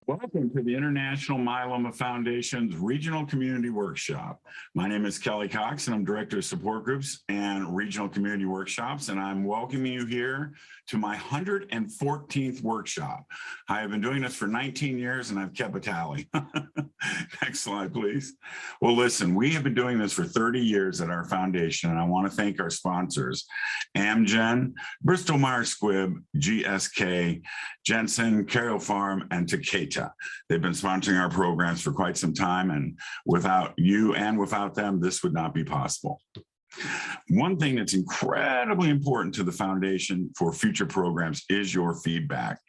Welcome to the International Myeloma Foundation's Regional Community Workshop. My name is Kelly Cox, and I'm Director of Support Groups and Regional Community Workshops, and I'm welcoming you here to my 114th workshop. I have been doing this for 19 years, and I've kept a tally. Next slide, please. Well, listen, we have been doing this for 30 years at our foundation, and I want to thank our sponsors, Amgen, Bristol-Myers Squibb, GSK, Jensen, Karyopharm, and Takeda. They've been sponsoring our programs for quite some time, and without you and without them, this would not be possible. One thing that's incredibly important to the foundation for future programs is your feedback.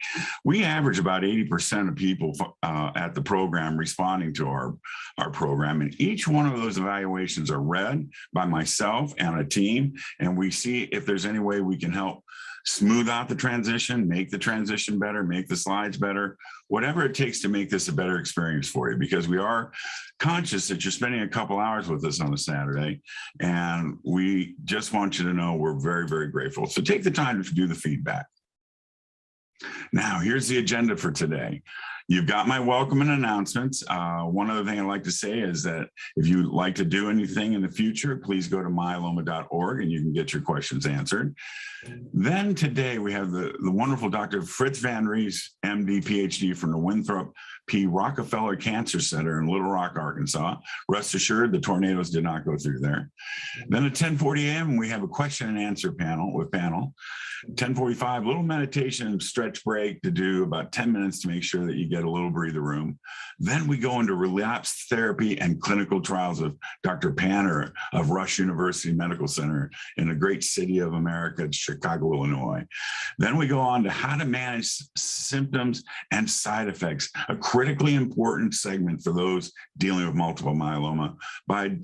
We average about 80% of people at the program responding to our program, and each one of those evaluations are read by myself and a team, and we see if there's any way we can help smooth out the transition, make the transition better, make the slides better, whatever it takes to make this a better experience for you, because we are conscious that you're spending a couple hours with us on a Saturday, and we just want you to know we're very, very grateful. So take the time to do the feedback. Now, here's the agenda for today. You've got my welcome and announcements. One other thing I'd like to say is that if you'd like to do anything in the future, please go to myeloma.org and you can get your questions answered. Then today we have the wonderful Dr. Frits Van Rhee, MD, PhD from the Winthrop P. Rockefeller Cancer Center in Little Rock, Arkansas. Rest assured, the tornadoes did not go through there. Then at 10:40 a.m., we have a question and answer panel. 10:45, little meditation stretch break to do about 10 minutes to make sure that you get a little breather room. Then we go into relapse therapy and clinical trials of Dr. Panner of Rush University Medical Center in the great city of America, Chicago, Illinois. Then we go on to how to manage symptoms and side effects, a critically important segment for those dealing with multiple myeloma,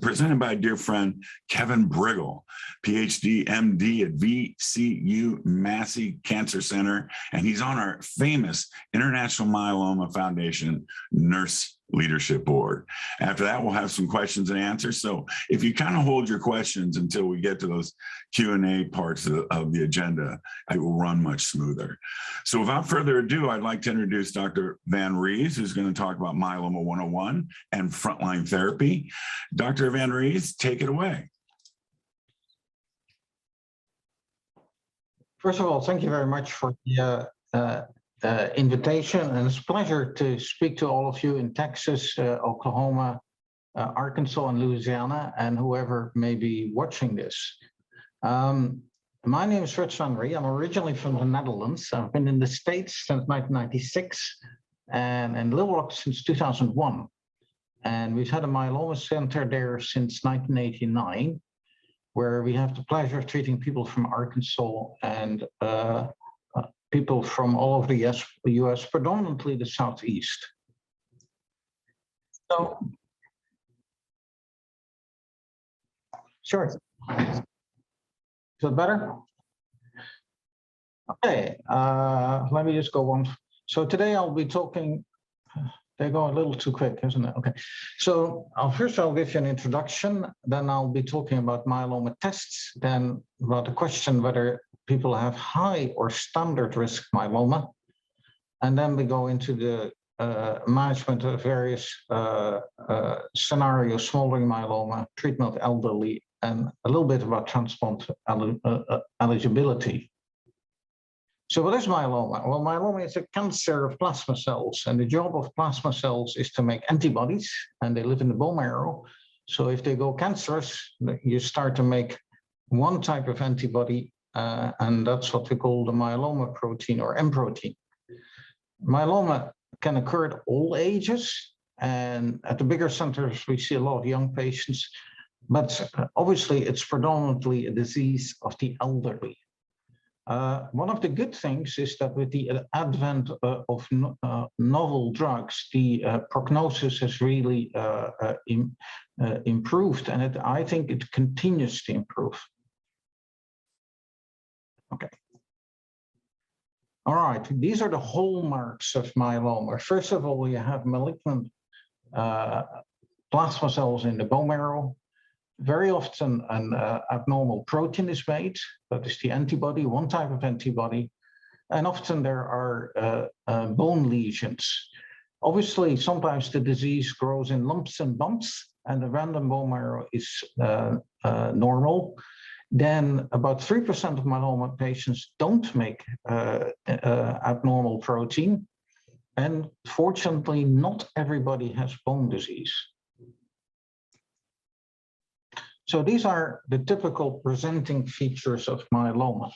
presented by a dear friend, Kevin Briggle, PhD, MD at VCU Massey Cancer Center, and he's on our famous International Myeloma Foundation Nurse Leadership Board. After that, we'll have some questions and answers. So if you kind of hold your questions until we get to those Q&A parts of the agenda, it will run much smoother. So without further ado, I'd like to introduce Dr. Van Rhee, who's going to talk about Myeloma 101 and frontline therapy. Dr. Van Rhee, take it away. First of all, thank you very much for the invitation, and it's a pleasure to speak to all of you in Texas, Oklahoma, Arkansas, and Louisiana, and whoever may be watching this. My name is Frits Van Rhee. I'm originally from the Netherlands. I've been in the States since 1996 and in Little Rock since 2001. And we've had a myeloma center there since 1989, where we have the pleasure of treating people from Arkansas and people from all over the US, predominantly the Southeast. So, sure. Is that better? Okay, let me just go on. So today I'll be talking, they go a little too quick, isn't it? Okay, so first I'll give you an introduction, then I'll be talking about myeloma tests, then about the question whether people have high or standard risk myeloma, and then we go into the management of various scenarios, smoldering myeloma, treatment of elderly, and a little bit about transplant eligibility. So what is myeloma? Well, myeloma is a cancer of plasma cells, and the job of plasma cells is to make antibodies, and they live in the bone marrow. So if they go cancerous, you start to make one type of antibody, and that's what we call the myeloma protein or M protein. Myeloma can occur at all ages, and at the bigger centers, we see a lot of young patients, but obviously it's predominantly a disease of the elderly. One of the good things is that with the advent of novel drugs, the prognosis has really improved, and I think it continues to improve. Okay. All right, these are the hallmarks of myeloma. First of all, you have malignant plasma cells in the bone marrow. Very often an abnormal protein is made, that is the antibody, one type of antibody, and often there are bone lesions. Obviously, sometimes the disease grows in lumps and bumps, and the random bone marrow is normal. Then about 3% of myeloma patients don't make abnormal protein. And fortunately, not everybody has bone disease. So these are the typical presenting features of myeloma.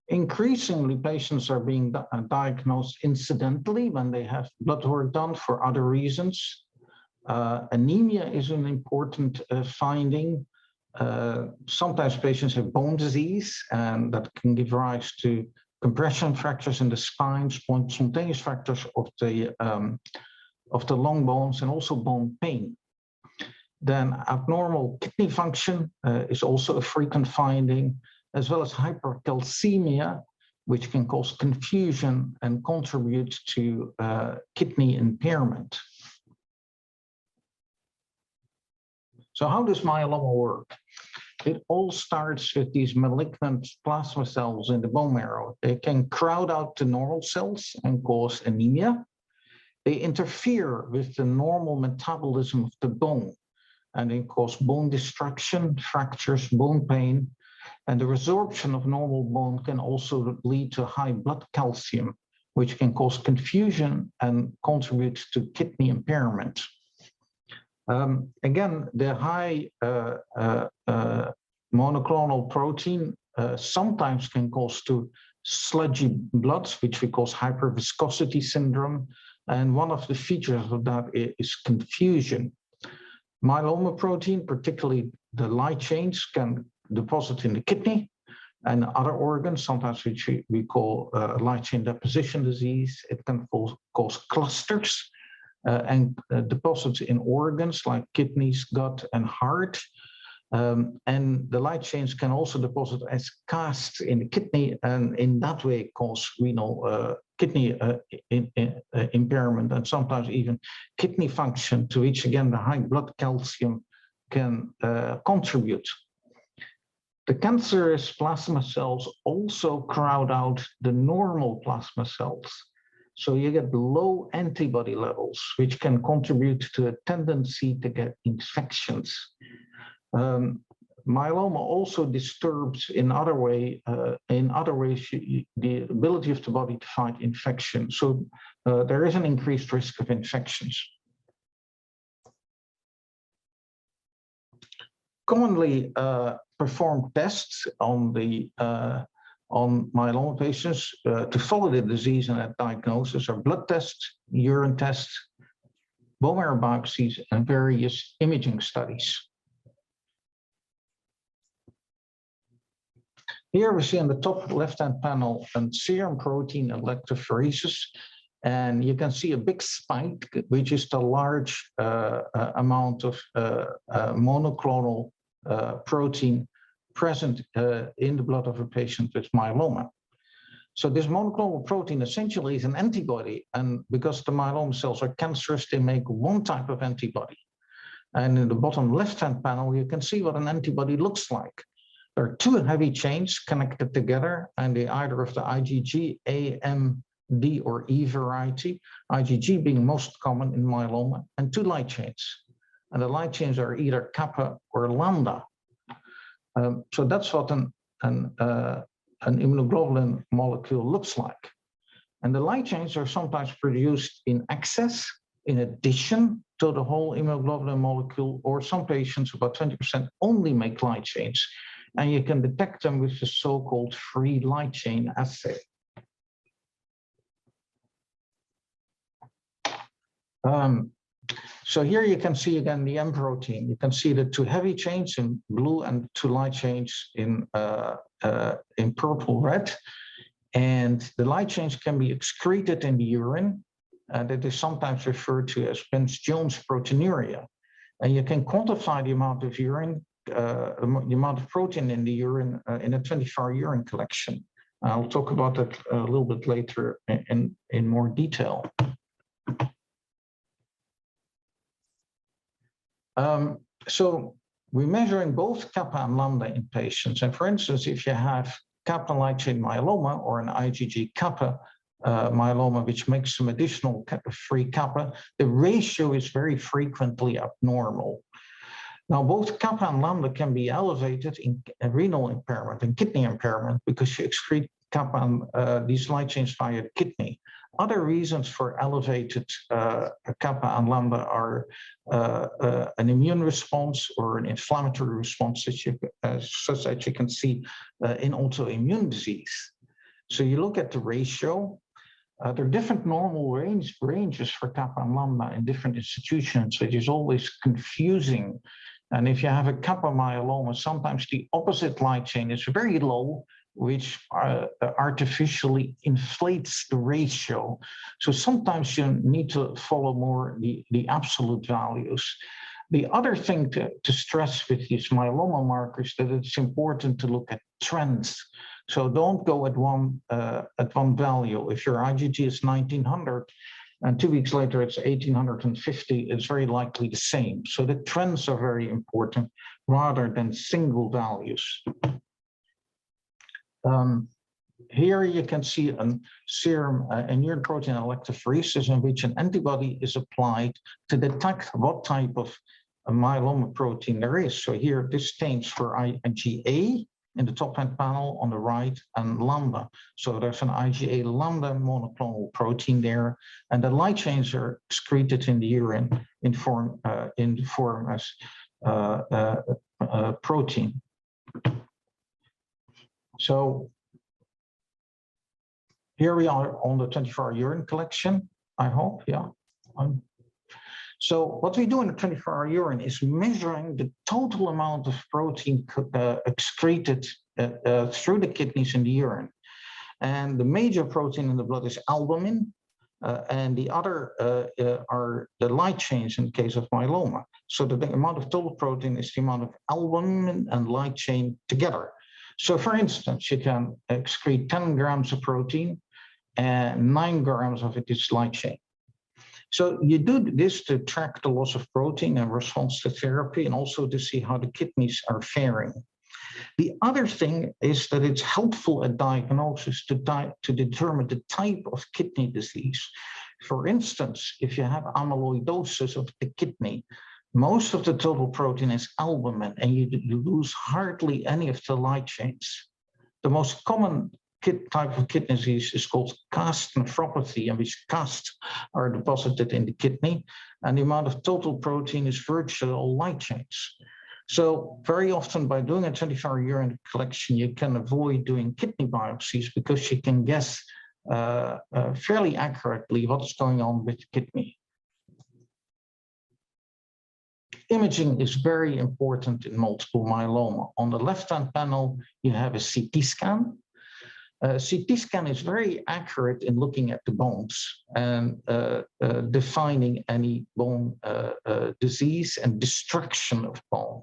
Increasingly, patients are being diagnosed incidentally when they have blood work done for other reasons. Anemia is an important finding. Sometimes patients have bone disease, and that can give rise to compression fractures in the spine, spontaneous fractures of the long bones, and also bone pain. Then abnormal kidney function is also a frequent finding, as well as hypercalcemia, which can cause confusion and contribute to kidney impairment. So how does myeloma work? It all starts with these malignant plasma cells in the bone marrow. They can crowd out the normal cells and cause anemia. They interfere with the normal metabolism of the bone, and they cause bone destruction, fractures, bone pain, and the resorption of normal bone can also lead to high blood calcium, which can cause confusion and contribute to kidney impairment. Again, the high monoclonal protein sometimes can cause to sludgy blood, which we call hyperviscosity syndrome. And one of the features of that is confusion. Myeloma protein, particularly the light chains, can deposit in the kidney and other organs, sometimes which we call light chain deposition disease. It can cause clusters and deposits in organs like kidneys, gut, and heart. And the light chains can also deposit as casts in the kidney, and in that way cause renal kidney impairment, and sometimes even kidney function, to which again the high blood calcium can contribute. The cancerous plasma cells also crowd out the normal plasma cells. So you get low antibody levels, which can contribute to a tendency to get infections. Myeloma also disturbs in other ways the ability of the body to fight infection. So there is an increased risk of infections. Commonly performed tests on myeloma patients to follow the disease and diagnosis are blood tests, urine tests, bone marrow biopsies, and various imaging studies. Here we see on the top left-hand panel a serum protein electrophoresis, and you can see a big spike, which is the large amount of monoclonal protein present in the blood of a patient with myeloma. So this monoclonal protein essentially is an antibody, and because the myeloma cells are cancerous, they make one type of antibody. And in the bottom left-hand panel, you can see what an antibody looks like. There are two heavy chains connected together, and they either of the IgG, A, M, D, or E variety, IgG being most common in myeloma, and two light chains. And the light chains are either kappa or lambda. So that's what an immunoglobulin molecule looks like. And the light chains are sometimes produced in excess, in addition to the whole immunoglobulin molecule, or some patients, about 20%, only make light chains. And you can detect them with the so-called free light chain assay. So here you can see again the M protein. You can see the two heavy chains in blue and two light chains in purple red. And the light chains can be excreted in the urine. And it is sometimes referred to as Bence-Jones proteinuria. And you can quantify the amount of urine, the amount of protein in the urine in a 24-hour urine collection. I'll talk about that a little bit later in more detail. So we're measuring both kappa and lambda in patients. And for instance, if you have kappa light chain myeloma or an IgG kappa myeloma, which makes some additional free kappa, the ratio is very frequently abnormal. Now, both kappa and lambda can be elevated in renal impairment and kidney impairment because you excrete kappa and these light chains via the kidney. Other reasons for elevated kappa and lambda are an immune response or an inflammatory response, such as you can see in autoimmune disease. So you look at the ratio. There are different normal ranges for kappa and lambda in different institutions, which is always confusing. And if you have a kappa myeloma, sometimes the opposite light chain is very low, which artificially inflates the ratio. So sometimes you need to follow more the absolute values. The other thing to stress with these myeloma markers that it's important to look at trends. So don't go at one value. If your IgG is 1900 and 2 weeks later it's 1850, it's very likely the same. So the trends are very important rather than single values. Here you can see a serum immune protein electrophoresis in which an antibody is applied to detect what type of myeloma protein there is. So here this stains for IgA in the top-hand panel on the right and lambda. So there's an IgA lambda monoclonal protein there, and the light chains are excreted in the urine in form as protein. So here we are on the 24-hour urine collection, I hope, yeah. So what we do in the 24-hour urine is measuring the total amount of protein excreted through the kidneys in the urine. And the major protein in the blood is albumin, and the other are the light chains in the case of myeloma. So the amount of total protein is the amount of albumin and light chain together. So for instance, you can excrete 10 grams of protein and 9 grams of it is light chain. So you do this to track the loss of protein in response to therapy and also to see how the kidneys are faring. The other thing is that it's helpful at diagnosis to determine the type of kidney disease. For instance, if you have amyloidosis of the kidney, most of the total protein is albumin, and you lose hardly any of the light chains. The most common type of kidney disease is called cast nephropathy, in which casts are deposited in the kidney, and the amount of total protein is virtually all light chains. So very often by doing a 24-hour urine collection, you can avoid doing kidney biopsies because you can guess fairly accurately what's going on with the kidney. Imaging is very important in multiple myeloma. On the left-hand panel, you have a CT scan. CT scan is very accurate in looking at the bones and defining any bone disease and destruction of bone.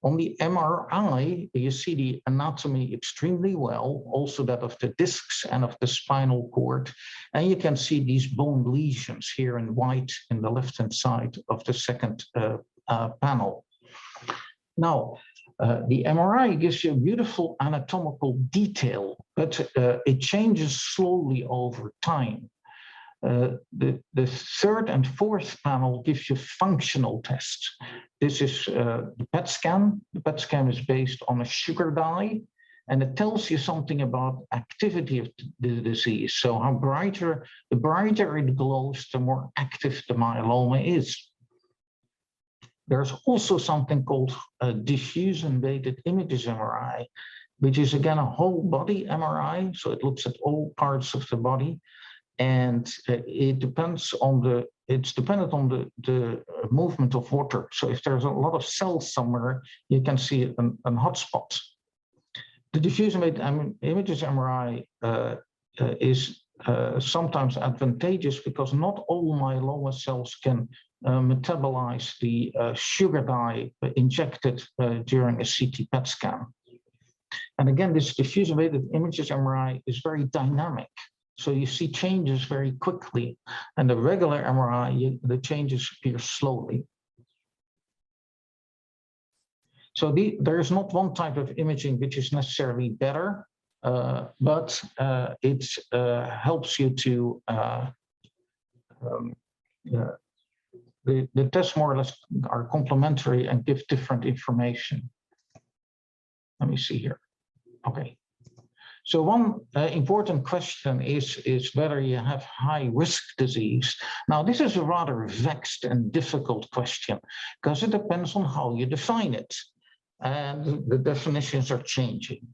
On the MRI, you see the anatomy extremely well, also that of the discs and of the spinal cord. And you can see these bone lesions here in white in the left-hand side of the second panel. Now, the MRI gives you a beautiful anatomical detail, but it changes slowly over time. The third and fourth panel gives you functional tests. This is the PET scan. The PET scan is based on a sugar dye, and it tells you something about activity of the disease. So the brighter it glows, the more active the myeloma is. There's also something called a diffusion-weighted images MRI, which is again a whole body MRI. So it looks at all parts of the body, and it's dependent on the movement of water. So if there's a lot of cells somewhere, you can see a hotspot. The diffusion-weighted images MRI is sometimes advantageous because not all myeloma cells can metabolize the sugar dye injected during a CT PET scan. And again, this diffusion-weighted images MRI is very dynamic. So you see changes very quickly, and the regular MRI, the changes appear slowly. So there is not one type of imaging which is necessarily better. but it helps you to the tests more or less are complementary and give different information. Let me see here. Okay. So one important question is whether you have high risk disease. Now, this is a rather vexed and difficult question because it depends on how you define it. And the definitions are changing.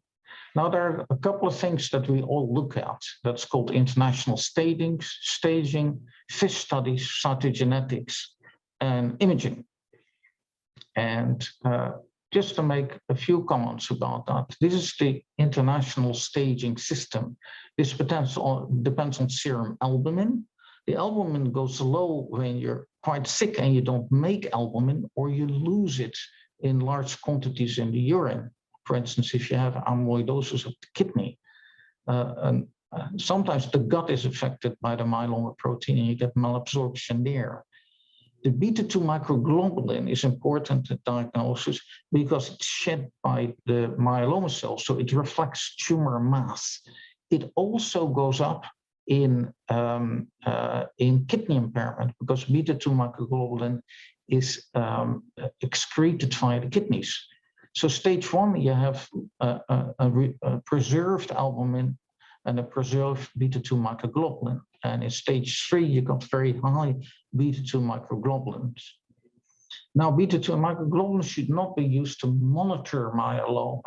Now, there are a couple of things that we all look at. That's called international staging, FISH studies, cytogenetics, and imaging. And just to make a few comments about that, this is the international staging system. This depends on serum albumin. The albumin goes low when you're quite sick and you don't make albumin, or you lose it in large quantities in the urine. For instance, if you have amyloidosis of the kidney, and sometimes the gut is affected by the myeloma protein and you get malabsorption there. The beta-2 microglobulin is important in diagnosis because it's shed by the myeloma cells, so it reflects tumor mass. It also goes up in kidney impairment because beta-2 microglobulin is excreted via the kidneys. So stage 1, you have a preserved albumin and a preserved beta-2 microglobulin. And in stage 3, you got very high beta-2 microglobulins. Now, beta-2 microglobulins should not be used to monitor myeloma.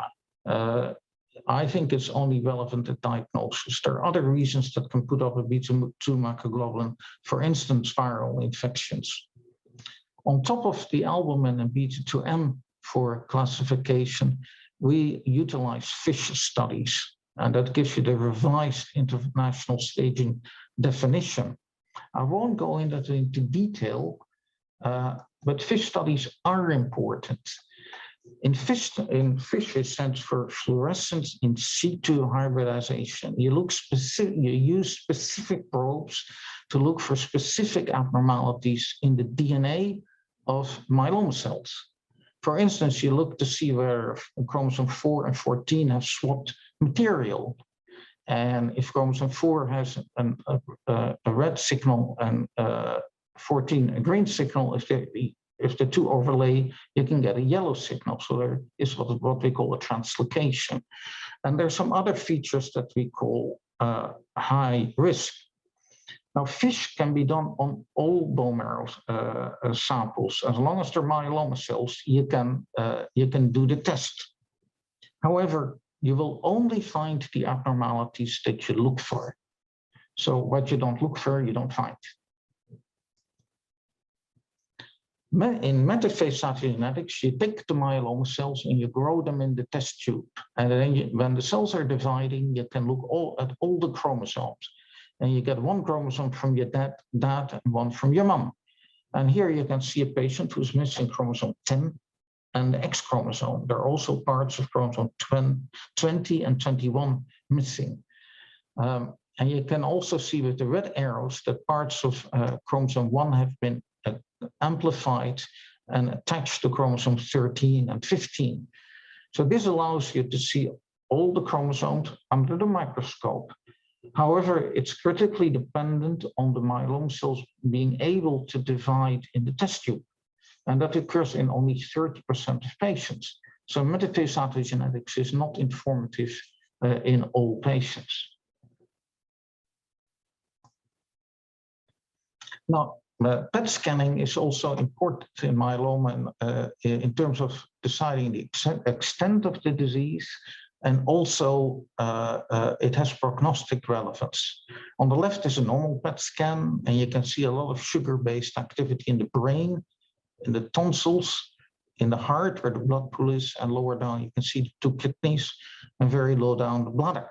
I think it's only relevant at diagnosis. There are other reasons that can put up a beta-2 microglobulin, for instance, viral infections. On top of the albumin and beta-2m for classification, we utilize FISH studies, and that gives you the revised international staging definition. I won't go into detail, but FISH studies are important. In FISH, it stands for fluorescence in situ hybridization. You use specific probes to look for specific abnormalities in the DNA of myeloma cells. For instance, you look to see where chromosome 4 and 14 have swapped material. And if chromosome 4 has a red signal and 14 a green signal, if the two overlay, you can get a yellow signal. So there is what we call a translocation. And there's some other features that we call high risk. Now, FISH can be done on all bone marrow samples. As long as they're myeloma cells, you can do the test. However, you will only find the abnormalities that you look for. So what you don't look for, you don't find. In metaphase cytogenetics, you take the myeloma cells and you grow them in the test tube. And then when the cells are dividing, you can look at all the chromosomes. And you get one chromosome from your dad and one from your mom. And here you can see a patient who's missing chromosome 10 and the X chromosome. There are also parts of chromosome 20 and 21 missing. And you can also see with the red arrows that parts of chromosome 1 have been amplified and attached to chromosome 13 and 15. So this allows you to see all the chromosomes under the microscope. However, it's critically dependent on the myeloma cells being able to divide in the test tube. And that occurs in only 30% of patients. So metaphase cytogenetics is not informative in all patients. Now, PET scanning is also important in myeloma in terms of deciding the extent of the disease, and also it has prognostic relevance. On the left is a normal PET scan, and you can see a lot of sugar-based activity in the brain, in the tonsils, in the heart where the blood pool is, and lower down you can see the two kidneys, and very low down the bladder.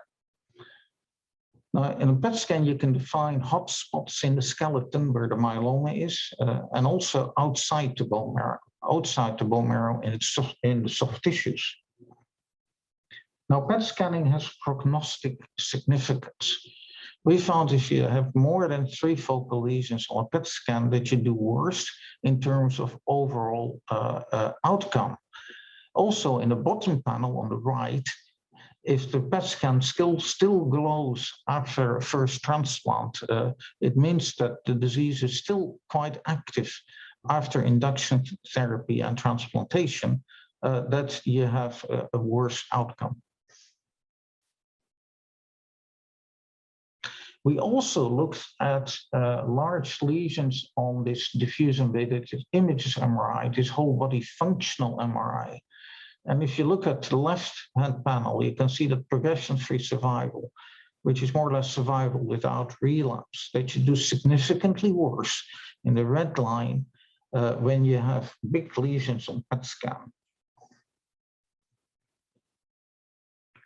Now, in a PET scan, you can define hot spots in the skeleton where the myeloma is, and also outside the bone marrow, in the soft tissues. Now, PET scanning has prognostic significance. We found if you have more than 3 focal lesions on a PET scan that you do worse in terms of overall outcome. Also, in the bottom panel on the right, if the PET scan still glows after a first transplant, it means that the disease is still quite active after induction therapy and transplantation, that you have a worse outcome. We also looked at large lesions on this diffuse embedded images MRI, this whole body functional MRI. And if you look at the left-hand panel, you can see that progression-free survival, which is more or less survival without relapse, that you do significantly worse in the red line when you have big lesions on PET scan.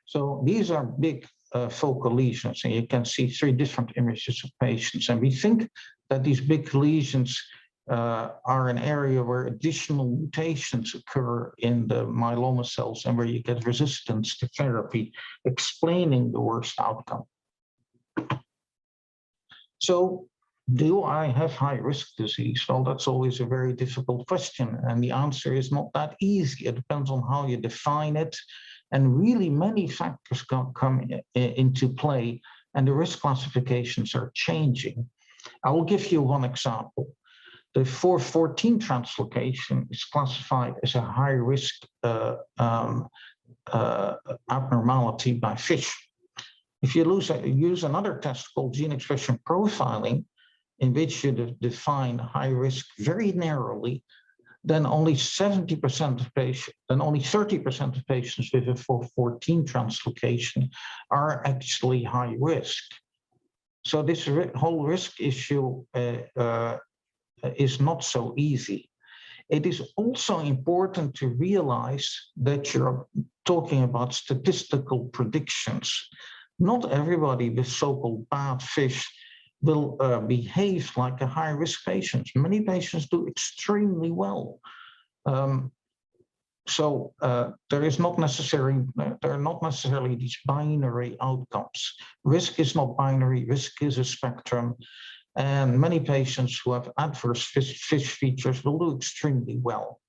So these are big focal lesions, and you can see 3 different images of patients. And we think that these big lesions are an area where additional mutations occur in the myeloma cells and where you get resistance to therapy, explaining the worst outcome. So, do I have high-risk disease? Well, that's always a very difficult question, and the answer is not that easy. It depends on how you define it, and really many factors come into play, and the risk classifications are changing. I will give you one example. The 414 translocation is classified as a high-risk abnormality by FISH. If you use another test called gene expression profiling, in which you define high risk very narrowly, then only 70% of patients, then only 30% of patients with a 414 translocation are actually high risk. So this whole risk issue is not so easy. It is also important to realize that you're talking about statistical predictions. Not everybody with so-called bad FISH will behave like a high-risk patient. Many patients do extremely well. So there are not necessarily these binary outcomes. Risk is not binary, risk is a spectrum. And many patients who have adverse FISH features will do extremely well.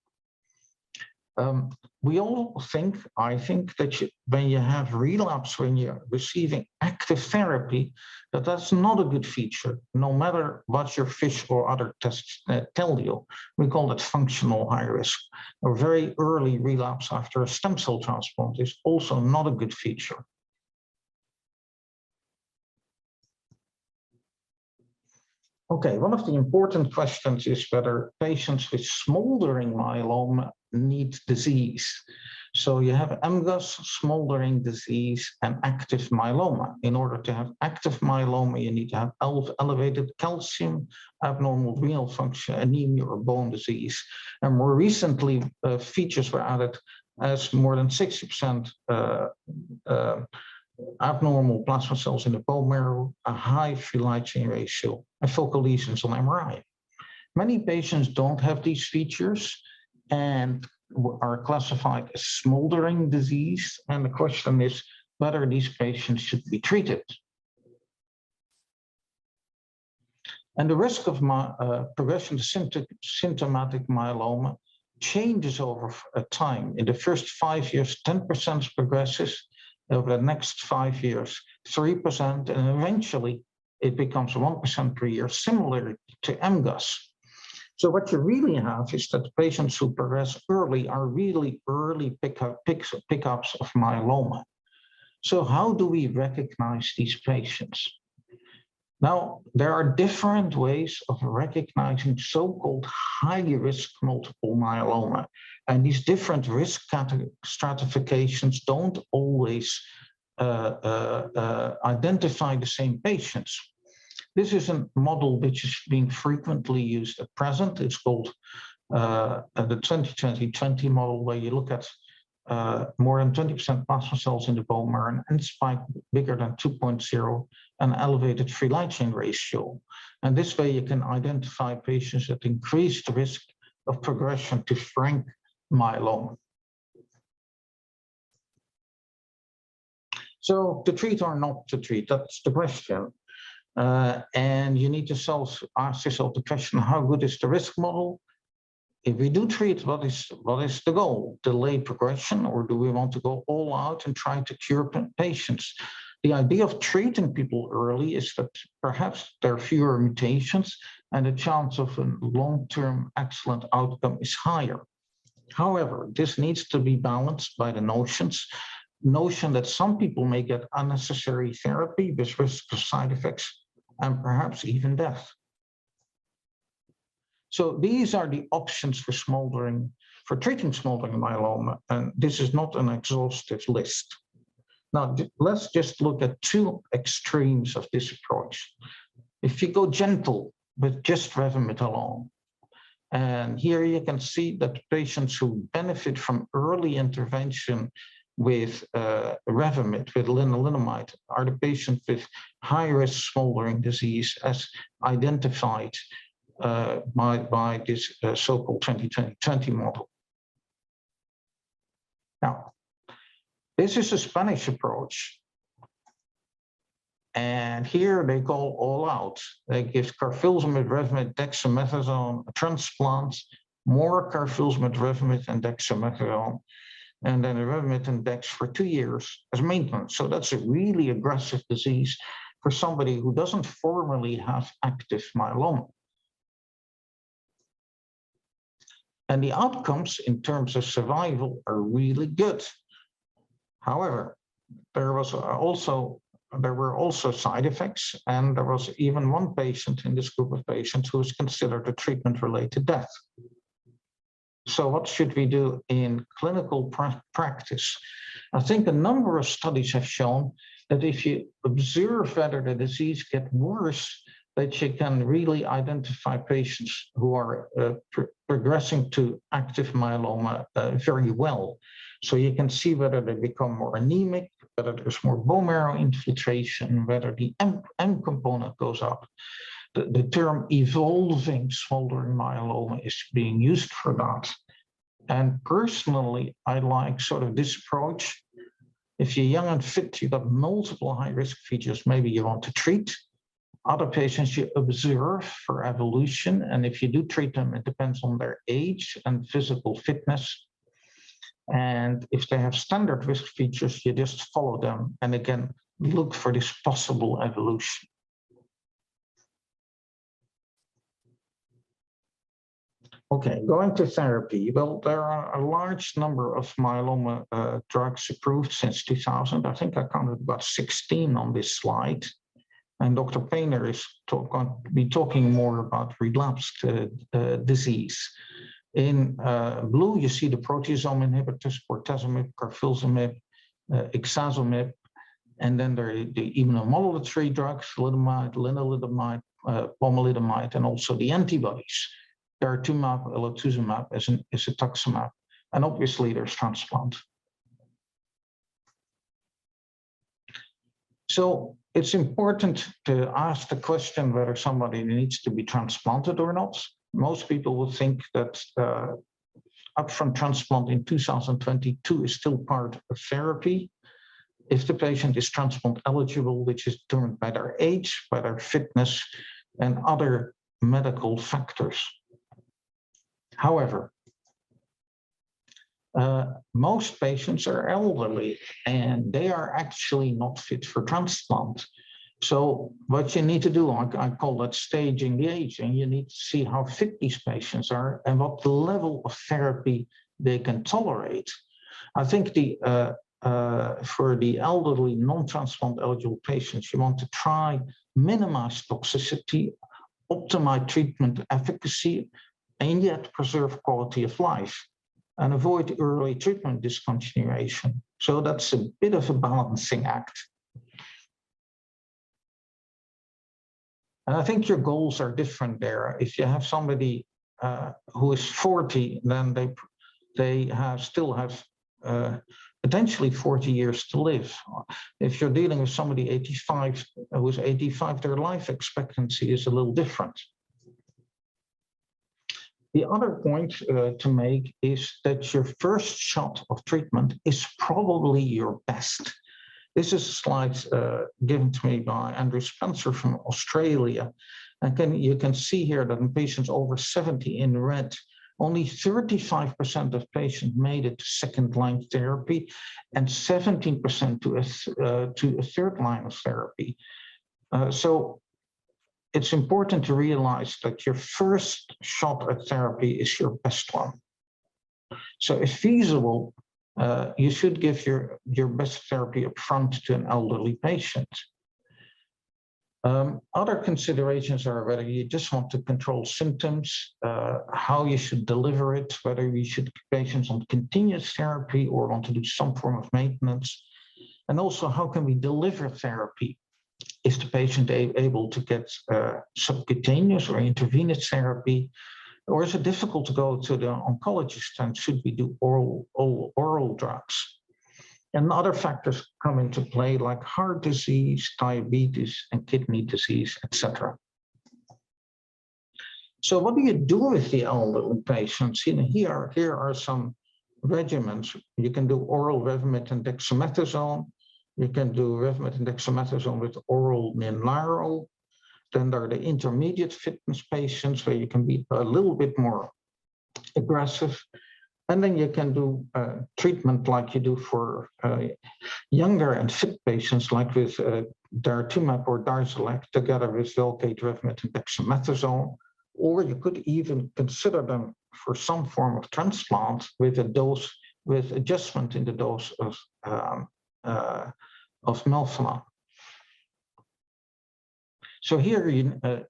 We all think, I think, that when you have relapse, when you're receiving active therapy, that's not a good feature, no matter what your FISH or other tests tell you. We call it functional high risk. A very early relapse after a stem cell transplant is also not a good feature. Okay, one of the important questions is whether patients with smoldering myeloma need disease. So you have MGUS, smoldering disease, and active myeloma. In order to have active myeloma, you need to have elevated calcium, abnormal renal function, anemia, or bone disease. And more recently, features were added as more than 60% abnormal plasma cells in the bone marrow, a high free light chain ratio, and focal lesions on MRI. Many patients don't have these features and are classified as smoldering disease. And the question is whether these patients should be treated. And the risk of progression to symptomatic myeloma changes over time. In the first 5 years, 10% progresses. Over the next 5 years, 3%, and eventually it becomes 1% per year, similar to MGUS. So what you really have is that patients who progress early are really early pickups of myeloma. So how do we recognize these patients? Now, there are different ways of recognizing so-called high-risk multiple myeloma. And these different risk stratifications don't always identify the same patients. This is a model which is being frequently used at present. It's called the 20-20-20 model, where you look at more than 20% plasma cells in the bone marrow and spike bigger than 2.0, an elevated free light chain ratio. And this way you can identify patients at increased risk of progression to frank myeloma. So to treat or not to treat, that's the question. And you need to ask yourself the question, how good is the risk model? if we do treat, what is the goal? Delay progression, or do we want to go all out and try to cure patients? The idea of treating people early is that perhaps there are fewer mutations and the chance of a long-term excellent outcome is higher. However, this needs to be balanced by the notion that some people may get unnecessary therapy with risk of side effects and perhaps even death. So these are the options for treating smoldering myeloma, and this is not an exhaustive list. Now, let's just look at two extremes of this approach. If you go gentle with just Revlimid alone, and here you can see that patients who benefit from early intervention with Revlimid, with lenalidomide, are the patients with high-risk smoldering disease as identified by this so-called 2020 model. Now, this is a Spanish approach. And here they go all out. They give carfilzomib, Revlimid, dexamethasone, a transplant, more carfilzomib, Revlimid, and dexamethasone, and then a Revlimid and dex for 2 years as maintenance. So that's a really aggressive disease for somebody who doesn't formally have active myeloma. And the outcomes in terms of survival are really good. However, there were also side effects, and there was even one patient in this group of patients who was considered a treatment-related death. So what should we do in clinical practice? I think a number of studies have shown that if you observe whether the disease gets worse, that you can really identify patients who are progressing to active myeloma very well. So you can see whether they become more anemic, whether there's more bone marrow infiltration, whether the M component goes up. The term evolving smoldering myeloma is being used for that. And personally, I like sort of this approach. If you're young and fit, you've got multiple high-risk features, maybe you want to treat. Other patients you observe for evolution, and if you do treat them, it depends on their age and physical fitness. And if they have standard risk features, you just follow them and again, look for this possible evolution. Okay, going to therapy. Well, there are a large number of myeloma drugs approved since 2000. I think I counted about 16 on this slide. And Dr. Painter is going to be talking more about relapsed disease. In blue, you see the proteasome inhibitors, bortezomib, carfilzomib, ixazomib, and then there are the immunomodulatory drugs, thalidomide, lenalidomide, pomalidomide, and also the antibodies, daratumumab, elotuzumab, isatuximab, and obviously there's transplant. So it's important to ask the question whether somebody needs to be transplanted or not. Most people would think that upfront transplant in 2022 is still part of therapy. If the patient is transplant eligible, which is determined by their age, by their fitness, and other medical factors. However, most patients are elderly and they are actually not fit for transplant. So what you need to do, I call that staging the aging. You need to see how fit these patients are and what level of therapy they can tolerate. I think for the elderly non-transplant eligible patients, you want to try minimize toxicity, optimize treatment efficacy, and yet preserve quality of life and avoid early treatment discontinuation. So that's a bit of a balancing act. And I think your goals are different there. If you have somebody who is 40, then they still have potentially 40 years to live. If you're dealing with somebody 85, who's 85, their life expectancy is a little different. The other point to make is that your first shot of treatment is probably your best. This is a slide given to me by Andrew Spencer from Australia. And you can see here that in patients over 70 in red, only 35% of patients made it to second-line therapy and 17% to a third line of therapy. So it's important to realize that your first shot at therapy is your best one. So if feasible, you should give your best therapy upfront to an elderly patient. Other considerations are whether you just want to control symptoms, how you should deliver it, whether you should keep patients on continuous therapy or want to do some form of maintenance, and also how can we deliver therapy? Is the patient able to get subcutaneous or intravenous therapy, or is it difficult to go to the oncologist, and should we do oral drugs? And other factors come into play like heart disease, diabetes, and kidney disease, etc. So what do you do with the elderly patients? Here are some regimens. You can do oral Revlimid and dexamethasone. You can do Revlimid and dexamethasone with oral Ninlaro. Then there are the intermediate fitness patients where you can be a little bit more aggressive. And then you can do treatment like you do for younger and fit patients, like with daratumumab or Darzalex, together with Velcade, Revlimid, and dexamethasone. Or you could even consider them for some form of transplant with a dose, with adjustment in the dose of melphalan. So here,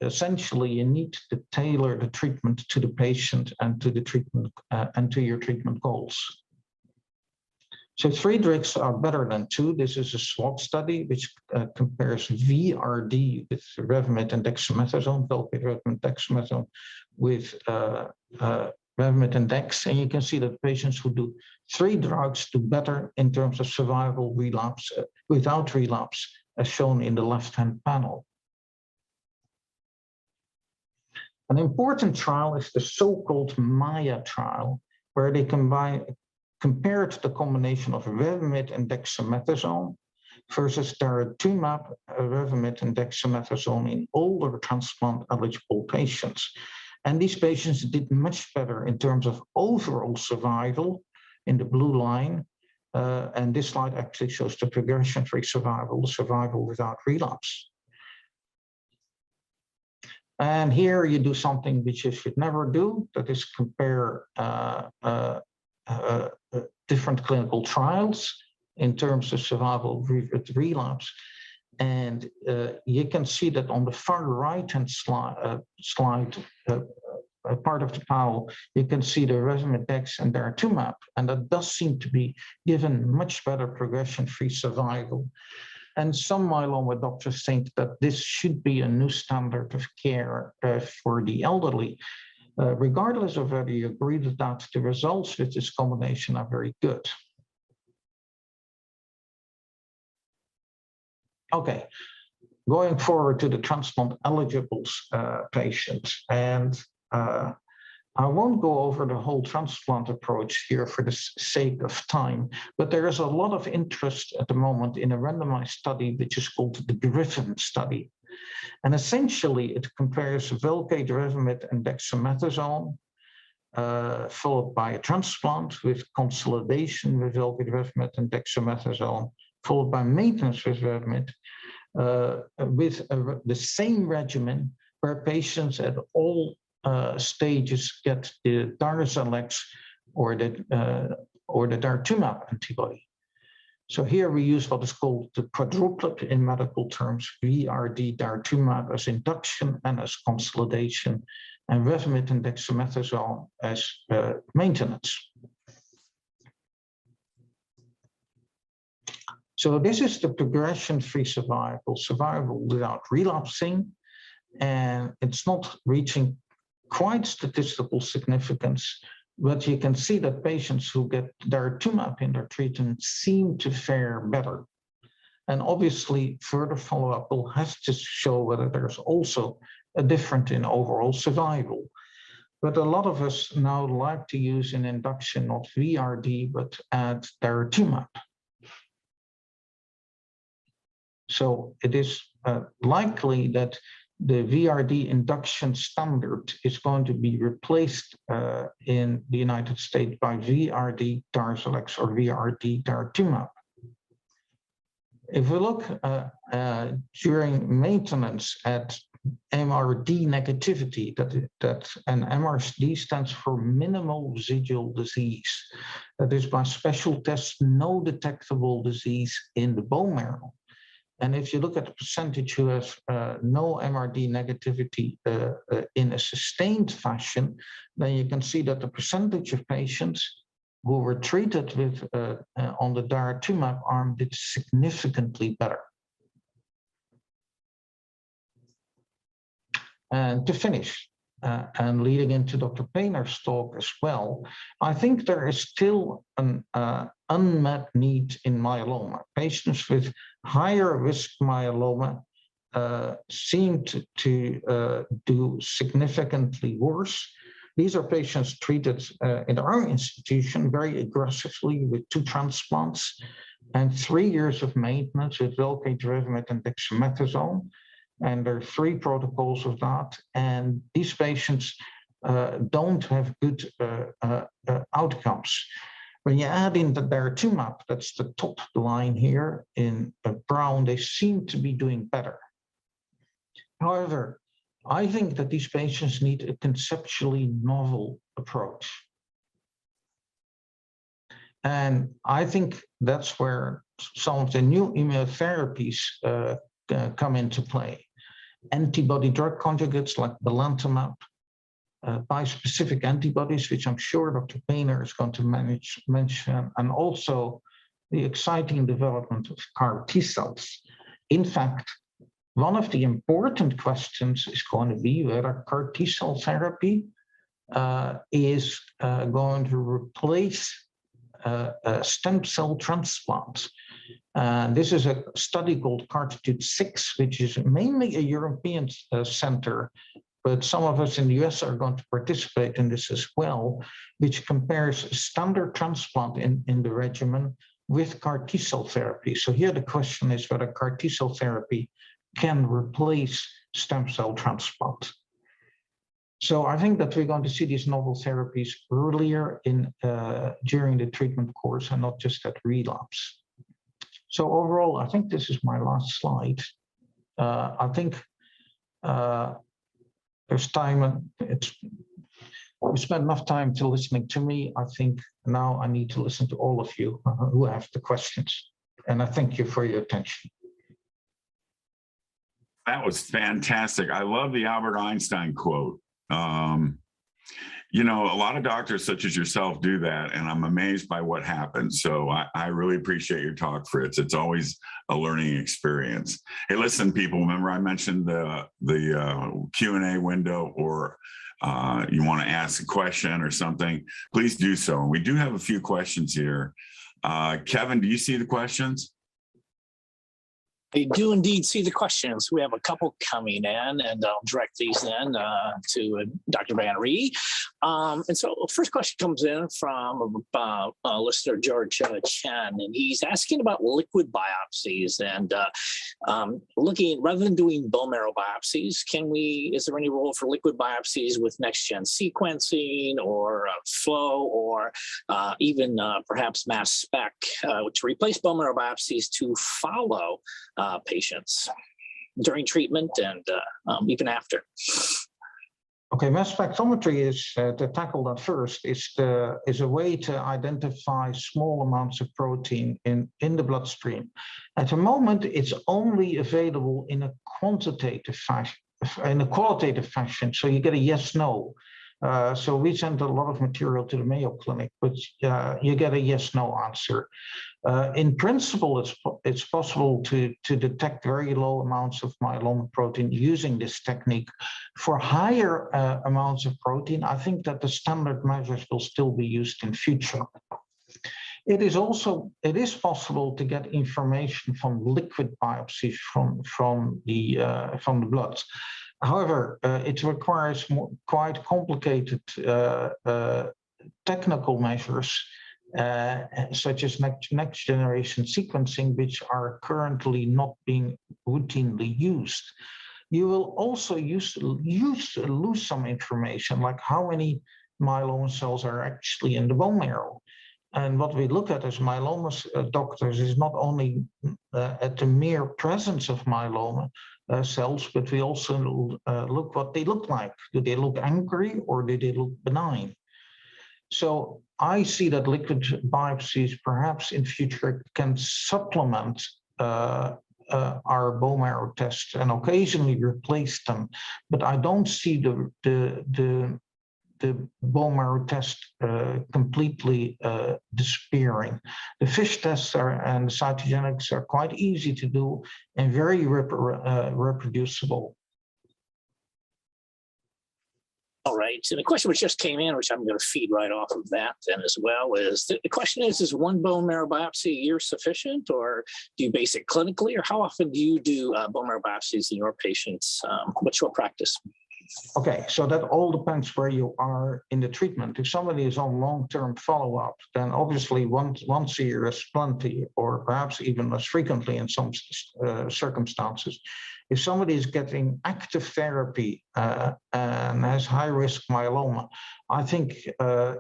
essentially, you need to tailor the treatment to the patient and to the treatment and to your treatment goals. So 3 drugs are better than 2. This is a SWOT study which compares VRD with Revlimid and dexamethasone, Velcade, Revlimid, dexamethasone with Revlimid and dex, and you can see that patients who do 3 drugs do better in terms of survival, relapse without relapse, as shown in the left-hand panel. An important trial is the so-called MAIA trial, where they compared the combination of Revlimid and dexamethasone versus daratumumab, Revlimid, and dexamethasone in older transplant-eligible patients. And these patients did much better in terms of overall survival in the blue line. And this slide actually shows the progression-free survival, survival without relapse. And here you do something which you should never do, that is compare different clinical trials in terms of survival with relapse. And you can see that on the far right-hand slide, part of the panel, you can see the Revlimid, dex, and daratumumab, and that does seem to be given much better progression-free survival. And some myeloma doctors think that this should be a new standard of care for the elderly. Regardless of whether you agree with that, the results with this combination are very good. Okay, going forward to the transplant eligible patients, and I won't go over the whole transplant approach here for the sake of time, but there is a lot of interest at the moment in a randomized study which is called the Griffin study. And essentially it compares Velcade, Revlimid, and dexamethasone, followed by a transplant with consolidation with Velcade, Revlimid, and dexamethasone, followed by maintenance with Revlimid, with the same regimen where patients at all stages get the Darzalex or the daratumumab antibody. So here we use what is called the quadruplet in medical terms, VRD, daratumumab as induction and as consolidation, and Revlimid and dexamethasone as maintenance. So this is the progression-free survival, survival without relapsing, and it's not reaching quite statistical significance, but you can see that patients who get daratumumab in their treatment seem to fare better. And obviously, further follow-up will have to show whether there's also a difference in overall survival. But a lot of us now like to use an induction, not VRD, but add daratumumab. So it is likely that the VRD induction standard is going to be replaced in the United States by VRD Darzalex or VRD daratumumab. If we look during maintenance at MRD negativity, and MRD stands for minimal residual disease. That is, by special tests, no detectable disease in the bone marrow. And if you look at the percentage who has no MRD negativity in a sustained fashion, then you can see that the percentage of patients who were treated with on the daratumumab arm did significantly better. And to finish, and leading into Dr. Painter's talk as well, I think there is still an unmet need in myeloma. Patients with higher risk myeloma seem to do significantly worse. These are patients treated in our institution very aggressively with 2 transplants and 3 years of maintenance with velcade-derivimab and dexamethasone. And there are 3 protocols of that. And these patients don't have good outcomes. When you add in the daratumumab, that's the top line here in brown, they seem to be doing better. However, I think that these patients need a conceptually novel approach. And I think that's where some of the new immunotherapies come into play. Antibody drug conjugates like belantamab, bispecific antibodies, which I'm sure Dr. Painter is going to mention, and also the exciting development of CAR T cells. In fact, one of the important questions is going to be whether CAR T cell therapy is going to replace stem cell transplants. This is a study called CARTITUDE-6, which is mainly a European center, but some of us in the US are going to participate in this as well, which compares standard transplant in the regimen with CAR T cell therapy. So here the question is whether CAR T cell therapy can replace stem cell transplant. So I think that we're going to see these novel therapies earlier during the treatment course and not just at relapse. So overall, I think this is my last slide. I think there's time, and we spent enough time to listening to me. I think now I need to listen to all of you who have the questions. And I thank you for your attention. That was fantastic. I love the Albert Einstein quote. You know, a lot of doctors such as yourself do that, and I'm amazed by what happens. So I really appreciate your talk, Frits. It's always a learning experience. Hey, listen, people, remember I mentioned the Q&A window, or you want to ask a question or something, please do so. And we do have a few questions here. Kevin, do you see the questions? I do indeed see the questions. We have a couple coming in, and I'll direct these then to Dr. Van Rhee. And so first question comes in from listener George Chen, and he's asking about liquid biopsies and looking, rather than doing bone marrow biopsies, is there any role for liquid biopsies with next-gen sequencing or flow, or even perhaps mass spec to replace bone marrow biopsies to follow patients during treatment and even after? Okay, mass spectrometry is to tackle that first. Is a way to identify small amounts of protein in the bloodstream. At the moment, it's only available in a quantitative fashion, in a qualitative fashion. So you get a yes/no. So we sent a lot of material to the Mayo Clinic, but you get a yes/no answer. In principle, it's possible to detect very low amounts of myeloma protein using this technique. For higher amounts of protein, I think that the standard measures will still be used in future. It is possible to get information from liquid biopsies from the blood. However, it requires quite complicated technical measures, such as next generation sequencing, which are currently not being routinely used. you will also lose some information, like how many myeloma cells are actually in the bone marrow. And what we look at as myeloma doctors is not only at the mere presence of myeloma cells, but we also look what they look like. Do they look angry or do they look benign? So I see that liquid biopsies perhaps in future can supplement our bone marrow tests and occasionally replace them, but I don't see the bone marrow test completely disappearing. The FISH tests and the cytogenetics are quite easy to do and very reproducible. All right. So the question which just came in, which I'm going to feed right off of that then as well, is the question is one bone marrow biopsy a year sufficient, or do you base it clinically, or how often do you do bone marrow biopsies in your patients? What's your practice? Okay, so that all depends where you are in the treatment. If somebody is on long-term follow-up, then obviously once a year is plenty, or perhaps even less frequently in some circumstances. If somebody is getting active therapy and has high-risk myeloma, I think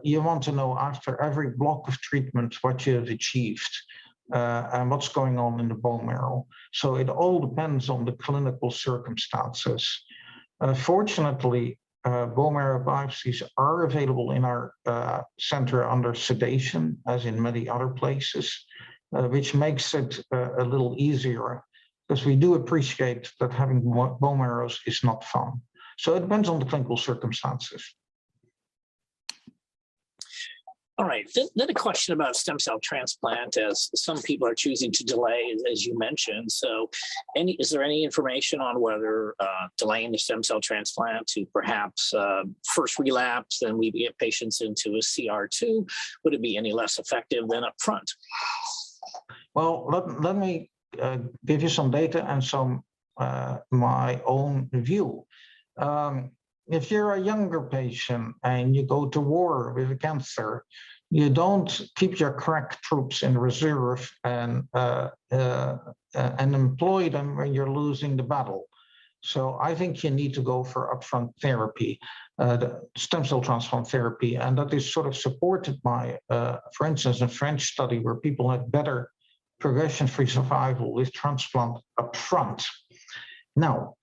you want to know after every block of treatment what you have achieved and what's going on in the bone marrow. So it all depends on the clinical circumstances. Fortunately, bone marrow biopsies are available in our center under sedation, as in many other places, which makes it a little easier, because we do appreciate that having bone marrows is not fun. So it depends on the clinical circumstances. All right, then a question about stem cell transplant, as some people are choosing to delay, as you mentioned. So is there any information on whether delaying the stem cell transplant to perhaps first relapse, then we get patients into a CR2, would it be any less effective than upfront? Well, let me give you some data and some my own view. If you're a younger patient and you go to war with a cancer, you don't keep your crack troops in reserve and employ them when you're losing the battle. So I think you need to go for upfront therapy, the stem cell transplant therapy, and that is sort of supported by, for instance, a French study where people had better progression-free survival with transplant upfront. Now,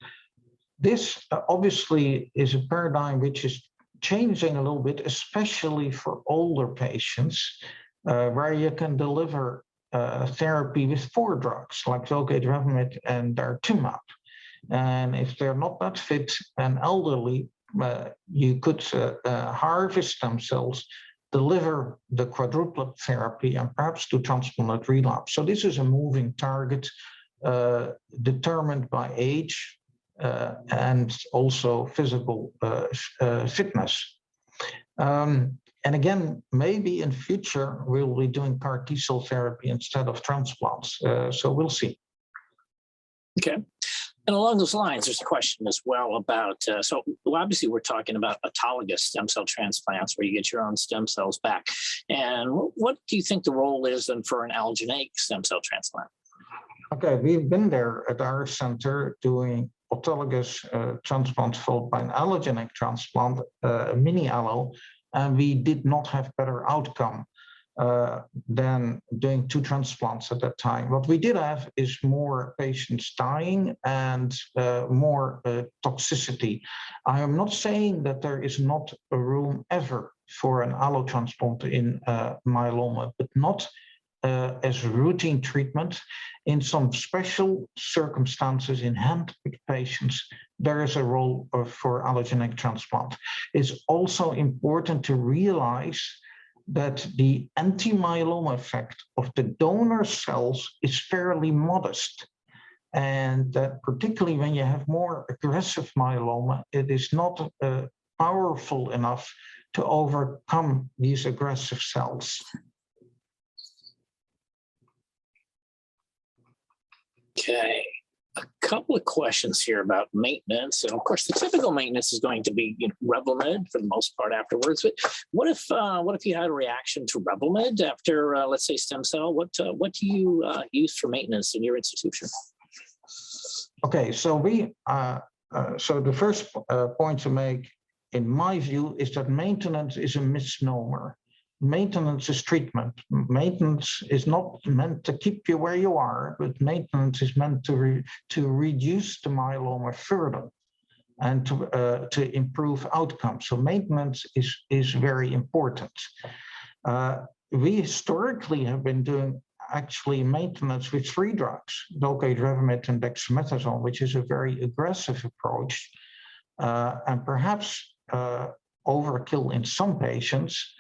this obviously is a paradigm which is changing a little bit, especially for older patients, where you can deliver therapy with 4 drugs like Velcade, Revlimid, and daratumumab. And if they're not that fit and elderly, you could harvest stem cells, deliver the quadruplet therapy, and perhaps do transplant relapse. So this is a moving target determined by age, and also physical fitness. And again, maybe in future, we'll be doing CAR T-cell therapy instead of transplants. So we'll see. Okay. And along those lines, there's a question as well about, so obviously we're talking about autologous stem cell transplants where you get your own stem cells back. And what do you think the role is then for an allogeneic stem cell transplant? Okay, we've been there at our center doing autologous transplant followed by an allogeneic transplant, mini allo, and we did not have better outcome than doing 2 transplants at that time. What we did have is more patients dying and more toxicity. I am not saying that there is not a room ever for an allo transplant in myeloma, but not as routine treatment. In some special circumstances in hand-picked patients, there is a role for allogeneic transplant. It's also important to realize that the anti-myeloma effect of the donor cells is fairly modest. And that particularly when you have more aggressive myeloma, it is not powerful enough to overcome these aggressive cells. Okay, a couple of questions here about maintenance. And of course, the typical maintenance is going to be Revlimid for the most part afterwards. But what if you had a reaction to Revlimid after, let's say, stem cell? What do you use for maintenance in your institution? Okay, so we So the first point to make, in my view, is that maintenance is a misnomer. Maintenance is treatment. Maintenance is not meant to keep you where you are, but maintenance is meant to reduce the myeloma further and to improve outcomes. So maintenance is very important. We historically have been doing actually maintenance with 3 drugs, Velcade, Revlimid, and dexamethasone, which is a very aggressive approach and perhaps overkill in some patients.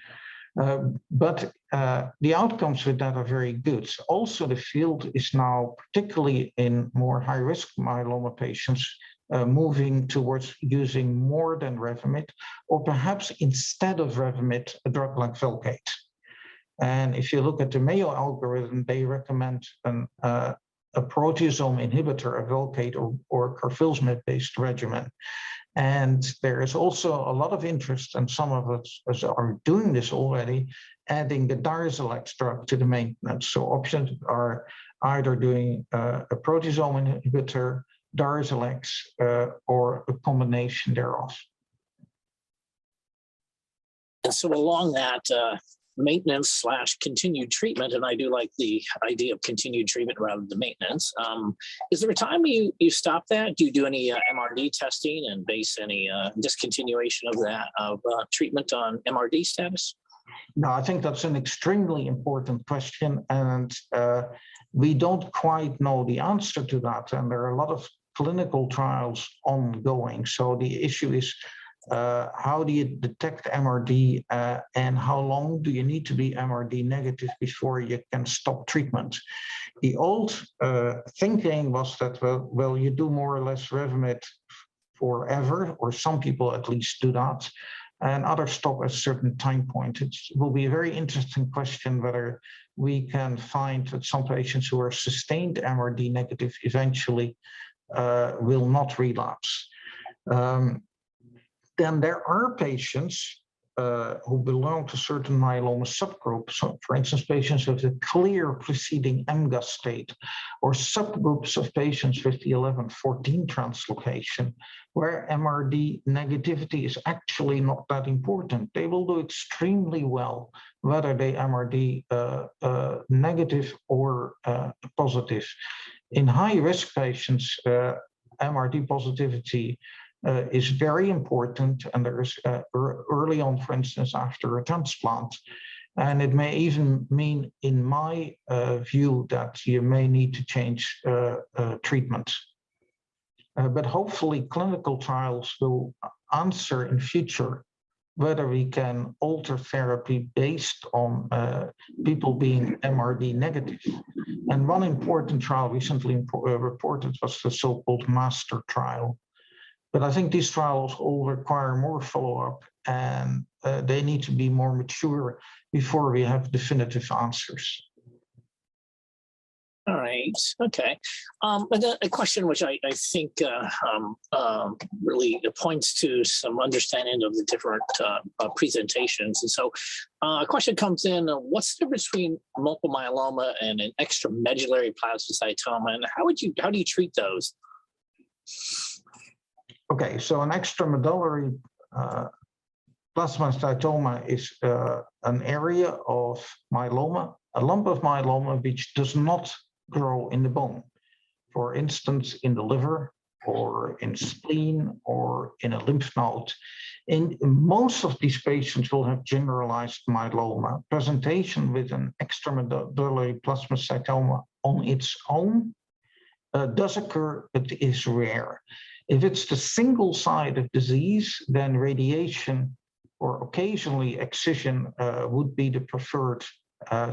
But the outcomes with that are very good. Also, the field is now, particularly in more high-risk myeloma patients, moving towards using more than Revlimid, or perhaps instead of Revlimid, a drug like Velcade. And if you look at the Mayo algorithm, they recommend a proteasome inhibitor, a Velcade or carfilzomib-based regimen. And there is also a lot of interest, and some of us are doing this already, adding the Darzalex drug to the maintenance. So options are either doing a proteasome inhibitor, Darzalex, or a combination thereof. And so along that maintenance / continued treatment, and I do like the idea of continued treatment rather than maintenance. Is there a time you stop that? Do you do any MRD testing and base any discontinuation of that treatment on MRD status? No, I think that's an extremely important question, and we don't quite know the answer to that. And there are a lot of clinical trials ongoing. So the issue is, how do you detect MRD and how long do you need to be MRD negative before you can stop treatment? The old thinking was that, well, you do more or less Revlimid forever, or some people at least do that, and others stop at a certain time point. It will be a very interesting question whether we can find that some patients who are sustained MRD negative eventually will not relapse. Then there are patients who belong to certain myeloma subgroups. So, for instance, patients with a clear preceding MGUS state, or subgroups of patients with the 11-14 translocation, where MRD negativity is actually not that important. They will do extremely well, whether they MRD negative or positive. In high-risk patients, MRD positivity is very important, and there is early on, for instance, after a transplant. And it may even mean, in my view, that you may need to change treatment. But hopefully clinical trials will answer in future whether we can alter therapy based on people being MRD negative. And one important trial recently reported was the so-called MASTER trial. But I think these trials all require more follow-up, and they need to be more mature before we have definitive answers. All right. Okay. And a question which I think really points to some understanding of the different presentations. And so a question comes in, what's the difference between multiple myeloma and an extramedullary plasmacytoma, and how do you treat those? Okay, so an extramedullary plasmacytoma is an area of myeloma, a lump of myeloma which does not grow in the bone. For instance, in the liver, or in spleen, or in a lymph node. In most of these patients will have generalized myeloma. Presentation with an extramedullary plasmacytoma on its own does occur, but is rare. If it's the single site of disease, then radiation or occasionally excision would be the preferred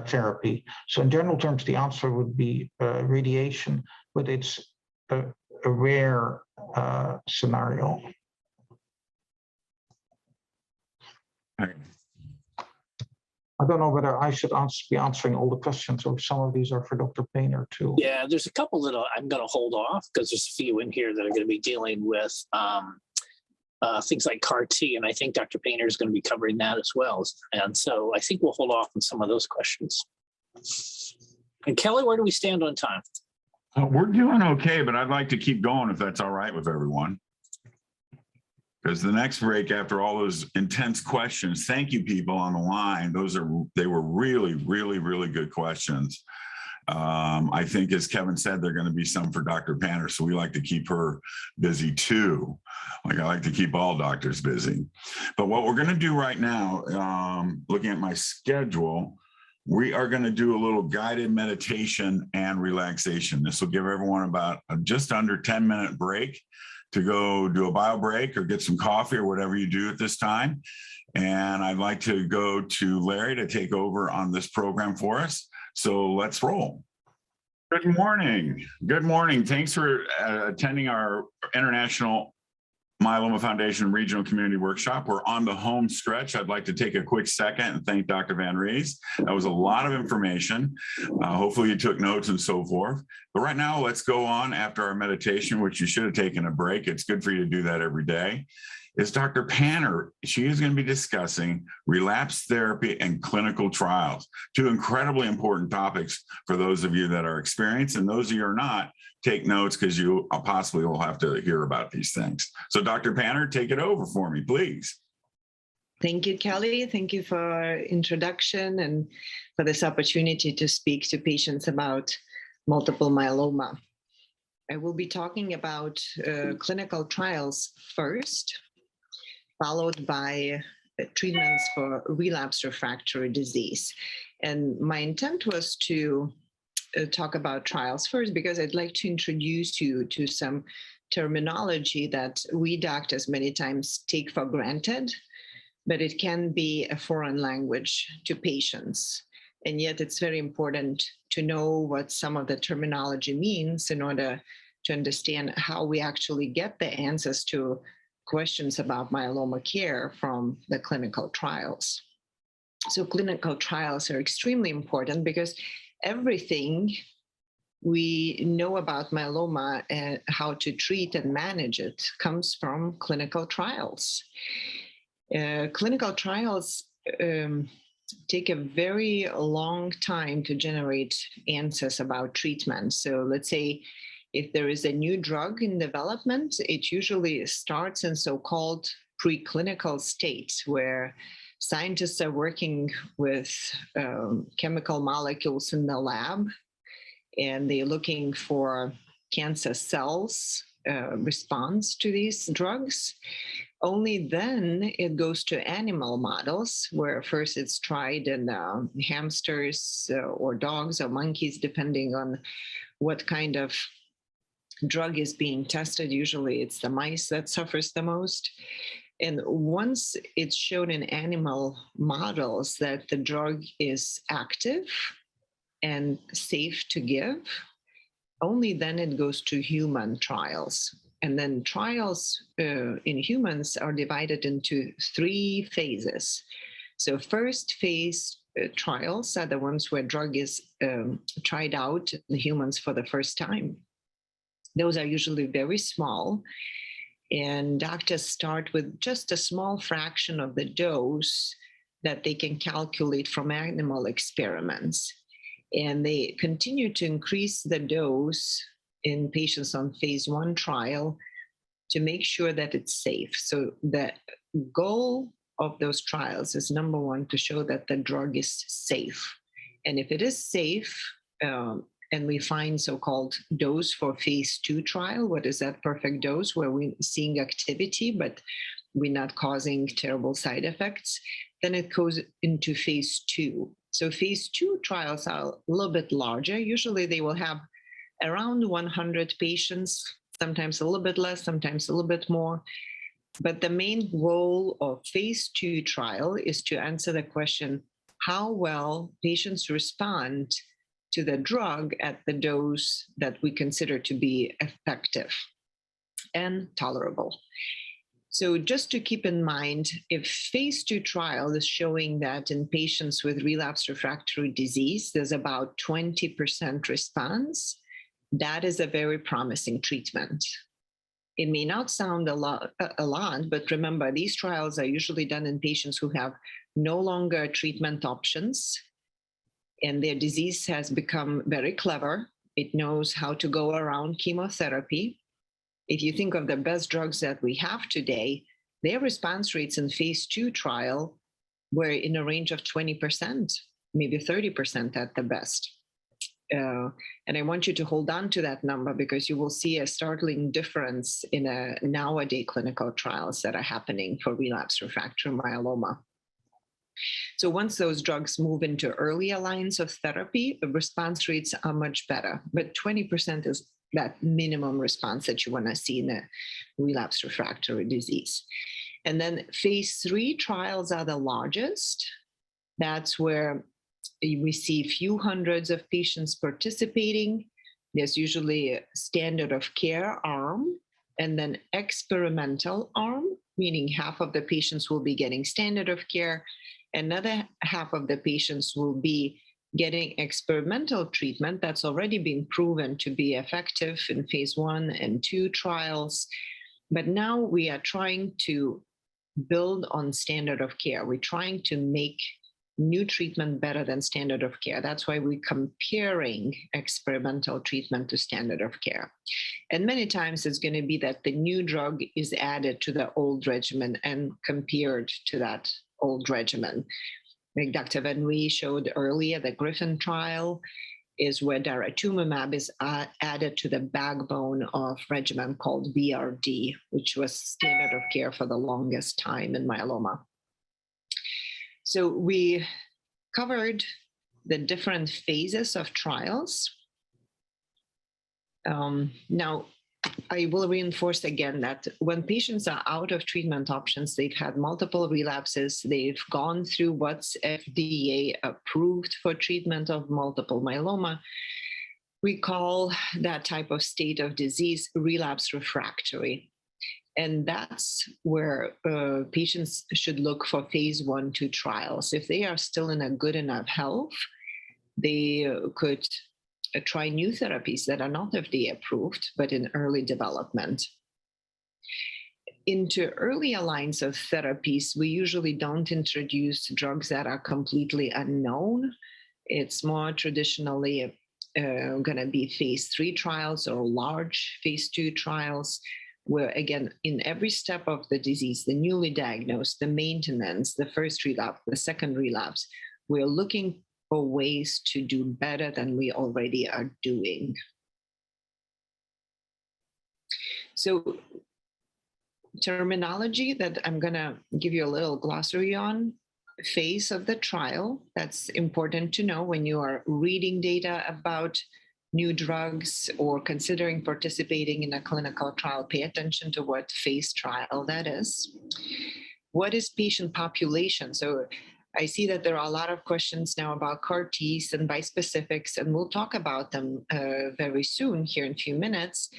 therapy. So in general terms, the answer would be radiation, but it's a rare scenario. Okay. I don't know whether I should be answering all the questions, or some of these are for Dr. Painter too. Yeah, there's a couple that I'm going to hold off because there's a few in here that are going to be dealing with things like CAR T, and I think Dr. Painter is going to be covering that as well. And so I think we'll hold off on some of those questions. And Kelly, where do we stand on time? We're doing okay, but I'd like to keep going if that's all right with everyone. because the next break, after all those intense questions, thank you people on the line. They were really, really, really good questions. I think, as Kevin said, there are going to be some for Dr. Panner, so we like to keep her busy too. Like I like to keep all doctors busy. But what we're going to do right now, looking at my schedule, we are going to do a little guided meditation and relaxation. This will give everyone about just under 10-minute break to go do a bio break or get some coffee or whatever you do at this time. And I'd like to go to Larry to take over on this program for us. So let's roll. Good morning. Good morning. Thanks for attending our International Myeloma Foundation Regional Community Workshop. We're on the home stretch. I'd like to take a quick second and thank Dr. Van Rhee. That was a lot of information. Hopefully you took notes and so forth. But right now, let's go on after our meditation, which you should have taken a break. It's good for you to do that every day. Is Dr. Panner. She is going to be discussing relapse therapy and clinical trials, two incredibly important topics for those of you that are experienced, and those of you who are not, take notes because you possibly will have to hear about these things. So Dr. Panner, take it over for me, please. Thank you, Kelly. Thank you for introduction and for this opportunity to speak to patients about multiple myeloma. I will be talking about clinical trials first, followed by treatments for relapse refractory disease. And my intent was to talk about trials first because I'd like to introduce you to some terminology that we doctors many times take for granted, but it can be a foreign language to patients. And yet it's very important to know what some of the terminology means in order to understand how we actually get the answers to questions about myeloma care from the clinical trials. So clinical trials are extremely important because everything we know about myeloma and how to treat and manage it comes from clinical trials. Clinical trials take a very long time to generate answers about treatment. So let's say if there is a new drug in development, it usually starts in so-called preclinical states where scientists are working with chemical molecules in the lab, and they're looking for cancer cells response to these drugs. Only then it goes to animal models, where first it's tried in hamsters or dogs or monkeys, depending on what kind of drug is being tested. Usually it's the mice that suffers the most. And once it's shown in animal models that the drug is active and safe to give, only then it goes to human trials. And then trials in humans are divided into 3 phases. So first phase trials are the ones where drug is tried out in humans for the first time. Those are usually very small, and doctors start with just a small fraction of the dose that they can calculate from animal experiments. And they continue to increase the dose in patients on phase 1 trial to make sure that it's safe. So the goal of those trials is, number one, to show that the drug is safe. And if it is safe, and we find so-called dose for phase 2 trial, what is that perfect dose where we're seeing activity, but we're not causing terrible side effects, then it goes into phase 2. So phase 2 trials are a little bit larger. Usually they will have around 100 patients, sometimes a little bit less, sometimes a little bit more. But the main goal of phase 2 trial is to answer the question, how well patients respond to the drug at the dose that we consider to be effective and tolerable. So just to keep in mind, if phase 2 trial is showing that in patients with relapse refractory disease, there's about 20% response, that is a very promising treatment. It may not sound a lot, but remember, these trials are usually done in patients who have no longer treatment options, and their disease has become very clever. It knows how to go around chemotherapy. If you think of the best drugs that we have today, their response rates in phase 2 trial were in a range of 20%, maybe 30% at the best. And I want you to hold on to that number because you will see a startling difference in nowadays clinical trials that are happening for relapsed refractory myeloma. So once those drugs move into earlier lines of therapy, the response rates are much better, but 20% is that minimum response that you want to see in a relapsed refractory disease. And then phase 3 trials are the largest. That's where we see a few hundreds of patients participating. There's usually a standard of care arm and then experimental arm, meaning half of the patients will be getting standard of care. Another half of the patients will be getting experimental treatment that's already been proven to be effective in phase 1 and 2 trials. But now we are trying to build on standard of care. We're trying to make new treatment better than standard of care. That's why we're comparing experimental treatment to standard of care. And many times it's going to be that the new drug is added to the old regimen and compared to that old regimen. Like Dr. Van Rhee showed earlier, the Griffin trial is where daratumumab is added to the backbone of regimen called BRD, which was standard of care for the longest time in myeloma. So we covered the different phases of trials. Now, I will reinforce again that when patients are out of treatment options, they've had multiple relapses, they've gone through what's FDA approved for treatment of multiple myeloma, we call that type of state of disease relapse refractory. And that's where patients should look for phase 1-2 trials. If they are still in a good enough health, they could try new therapies that are not FDA approved, but in early development. Into earlier lines of therapies, we usually don't introduce drugs that are completely unknown. It's more traditionally going to be phase 3 trials or large phase 2 trials, where again, in every step of the disease, the newly diagnosed, the maintenance, the first relapse, the second relapse, we're looking for ways to do better than we already are doing. So terminology that I'm gonna give you a little glossary on, phase of the trial, that's important to know when you are reading data about new drugs or considering participating in a clinical trial. Pay attention to what phase trial that is. What is patient population? So I see that there are a lot of questions now about CAR-Ts and bispecifics, and we'll talk about them very soon here in a few minutes.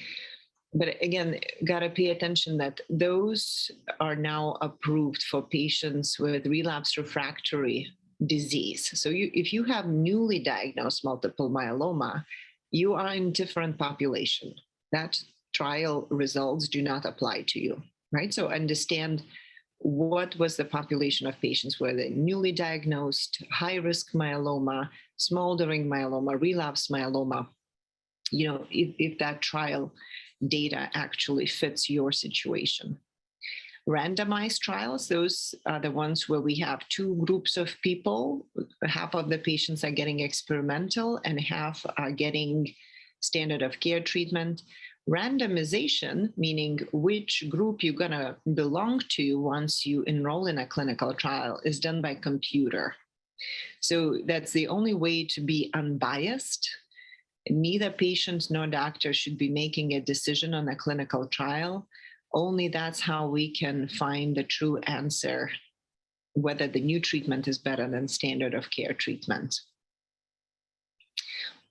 But again, gotta pay attention that those are now approved for patients with relapsed refractory disease. So if you have newly diagnosed multiple myeloma, you are in different population. That trial results do not apply to you, right? So understand what was the population of patients, were they newly diagnosed, high-risk myeloma, smoldering myeloma, relapsed myeloma, you know, if that trial data actually fits your situation. Randomized trials, those are the ones where we have two groups of people. Half of the patients are getting experimental and half are getting standard of care treatment. Randomization, meaning which group you're gonna belong to once you enroll in a clinical trial, is done by computer. So that's the only way to be unbiased. Neither patient nor doctor should be making a decision on a clinical trial. Only that's how we can find the true answer, whether the new treatment is better than standard of care treatment.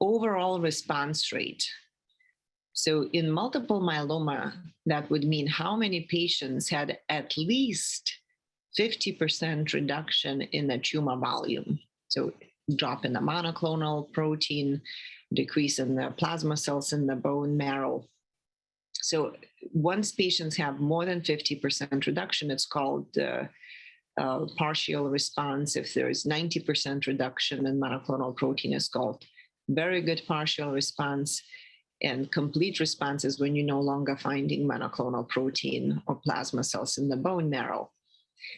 Overall response rate. So in multiple myeloma, that would mean how many patients had at least 50% reduction in the tumor volume. So drop in the monoclonal protein, decrease in the plasma cells in the bone marrow. So once patients have more than 50% reduction, it's called partial response. If there is 90% reduction in monoclonal protein, it's called very good partial response. And complete response is when you're no longer finding monoclonal protein or plasma cells in the bone marrow.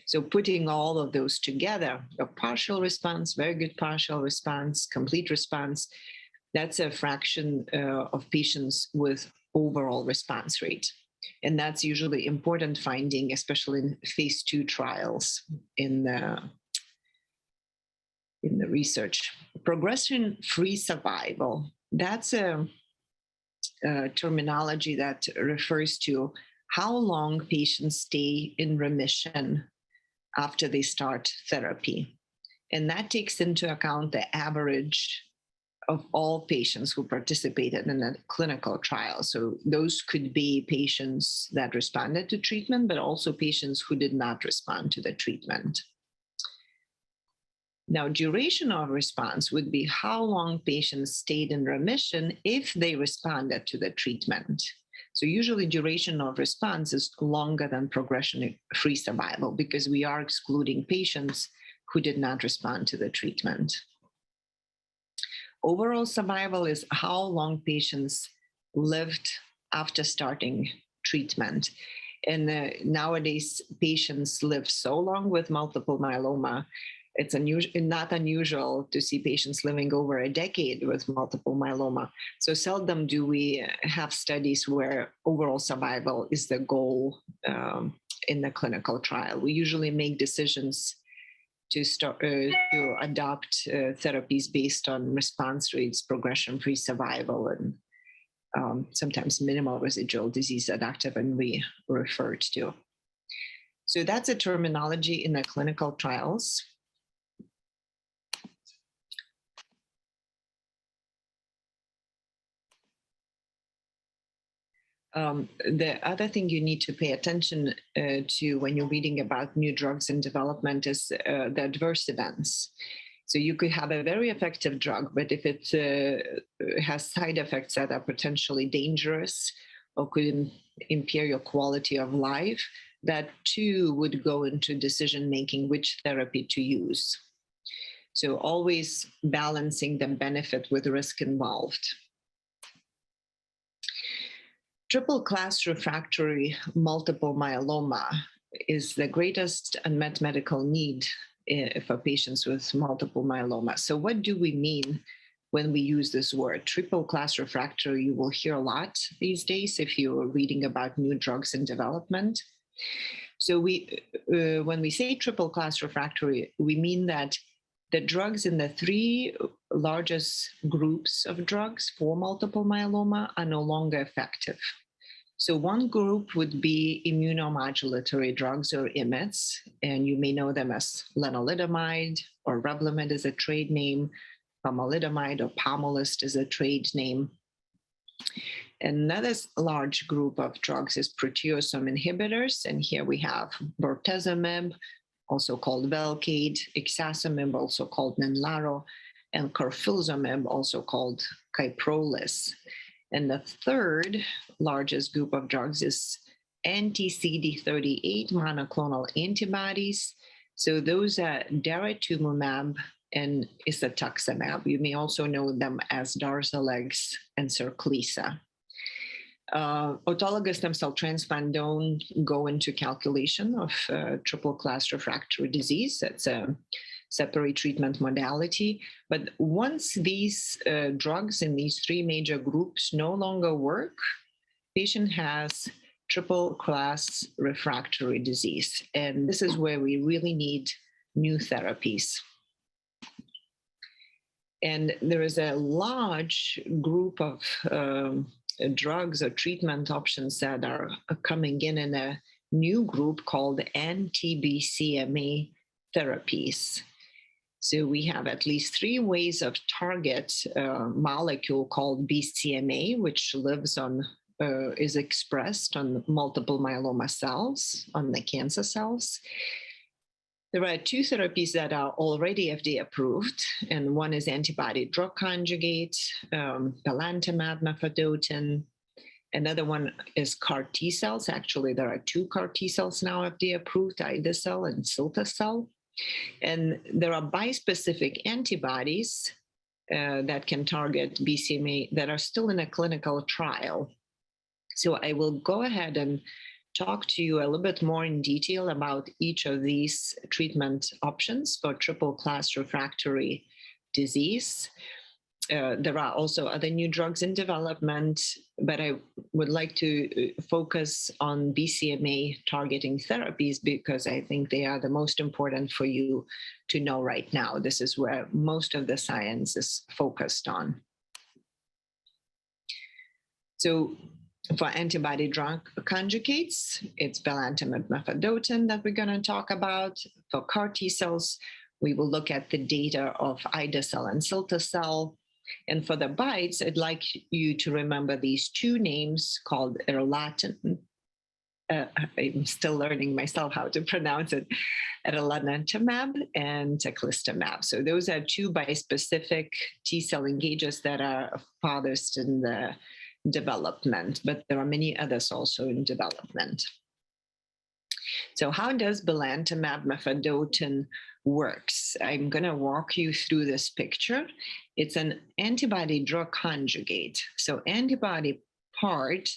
So putting all of those together, a partial response, very good partial response, complete response, that's a fraction of patients with overall response rate. And that's usually important finding, especially in phase 2 trials in the research. Progression-free survival, that's a terminology that refers to how long patients stay in remission after they start therapy. And that takes into account the average of all patients who participated in a clinical trial. So those could be patients that responded to treatment, but also patients who did not respond to the treatment. Now, duration of response would be how long patients stayed in remission if they responded to the treatment. So usually duration of response is longer than progression-free survival because we are excluding patients who did not respond to the treatment. Overall survival is how long patients lived after starting treatment. And nowadays, patients live so long with multiple myeloma. It's not unusual to see patients living over a decade with multiple myeloma. So seldom do we have studies where overall survival is the goal in the clinical trial. We usually make decisions to adopt therapies based on response rates, progression-free survival, and sometimes minimal residual disease that Dr. Van Rhee referred to. So that's a terminology in the clinical trials. The other thing you need to pay attention to when you're reading about new drugs in development is the adverse events. So you could have a very effective drug, but if it has side effects that are potentially dangerous or could impair your quality of life, that too would go into decision-making which therapy to use. So always balancing the benefit with risk involved. Triple class refractory multiple myeloma is the greatest unmet medical need for patients with multiple myeloma. So what do we mean when we use this word? Triple class refractory, you will hear a lot these days if you're reading about new drugs in development. So when we say triple class refractory, we mean that the drugs in the 3 largest groups of drugs for multiple myeloma are no longer effective. So one group would be immunomodulatory drugs or IMiDs, and you may know them as lenalidomide or Revlimid is a trade name, pomalidomide or Pomalyst is a trade name. Another large group of drugs is proteasome inhibitors, and here we have bortezomib, also called Velcade, ixazomib, also called Ninlaro, and carfilzomib, also called Kyprolis. And the third largest group of drugs is anti-CD38 monoclonal antibodies. So those are daratumumab and isatuximab. You may also know them as Darzalex and Sarclisa. Autologous stem cell transplant don't go into calculation of triple class refractory disease. That's a separate treatment modality. But once these drugs in these 3 major groups no longer work, patient has triple class refractory disease. And this is where we really need new therapies. And there is a large group of drugs or treatment options that are coming in a new group called anti-BCMA therapies. So we have at least 3 ways of target molecule called BCMA, which lives on, is expressed on multiple myeloma cells, on the cancer cells. There are 2 therapies that are already FDA approved, and one is antibody drug conjugate, belantamab mafodotin. Another one is CAR T cells. Actually, there are 2 CAR T cells now FDA approved, ide-cel and cilta-cel. And there are bispecific antibodies that can target BCMA that are still in a clinical trial. So I will go ahead and talk to you a little bit more in detail about each of these treatment options for triple class refractory disease. There are also other new drugs in development, but I would like to focus on BCMA targeting therapies because I think they are the most important for you to know right now. This is where most of the science is focused on. So for antibody drug conjugates, it's belantamab mafodotin that we're going to talk about. For CAR T cells, we will look at the data of ide-cel and cilta-cel. And for the BiTEs, I'd like you to remember these two names called erlotinib. I'm still learning myself how to pronounce it, erlotinib and teclistamab. So those are two bispecific T-cell engagers that are farthest in the development, but there are many others also in development. So how does belantamab mafodotin works? I'm going to walk you through this picture. It's an antibody drug conjugate. So antibody part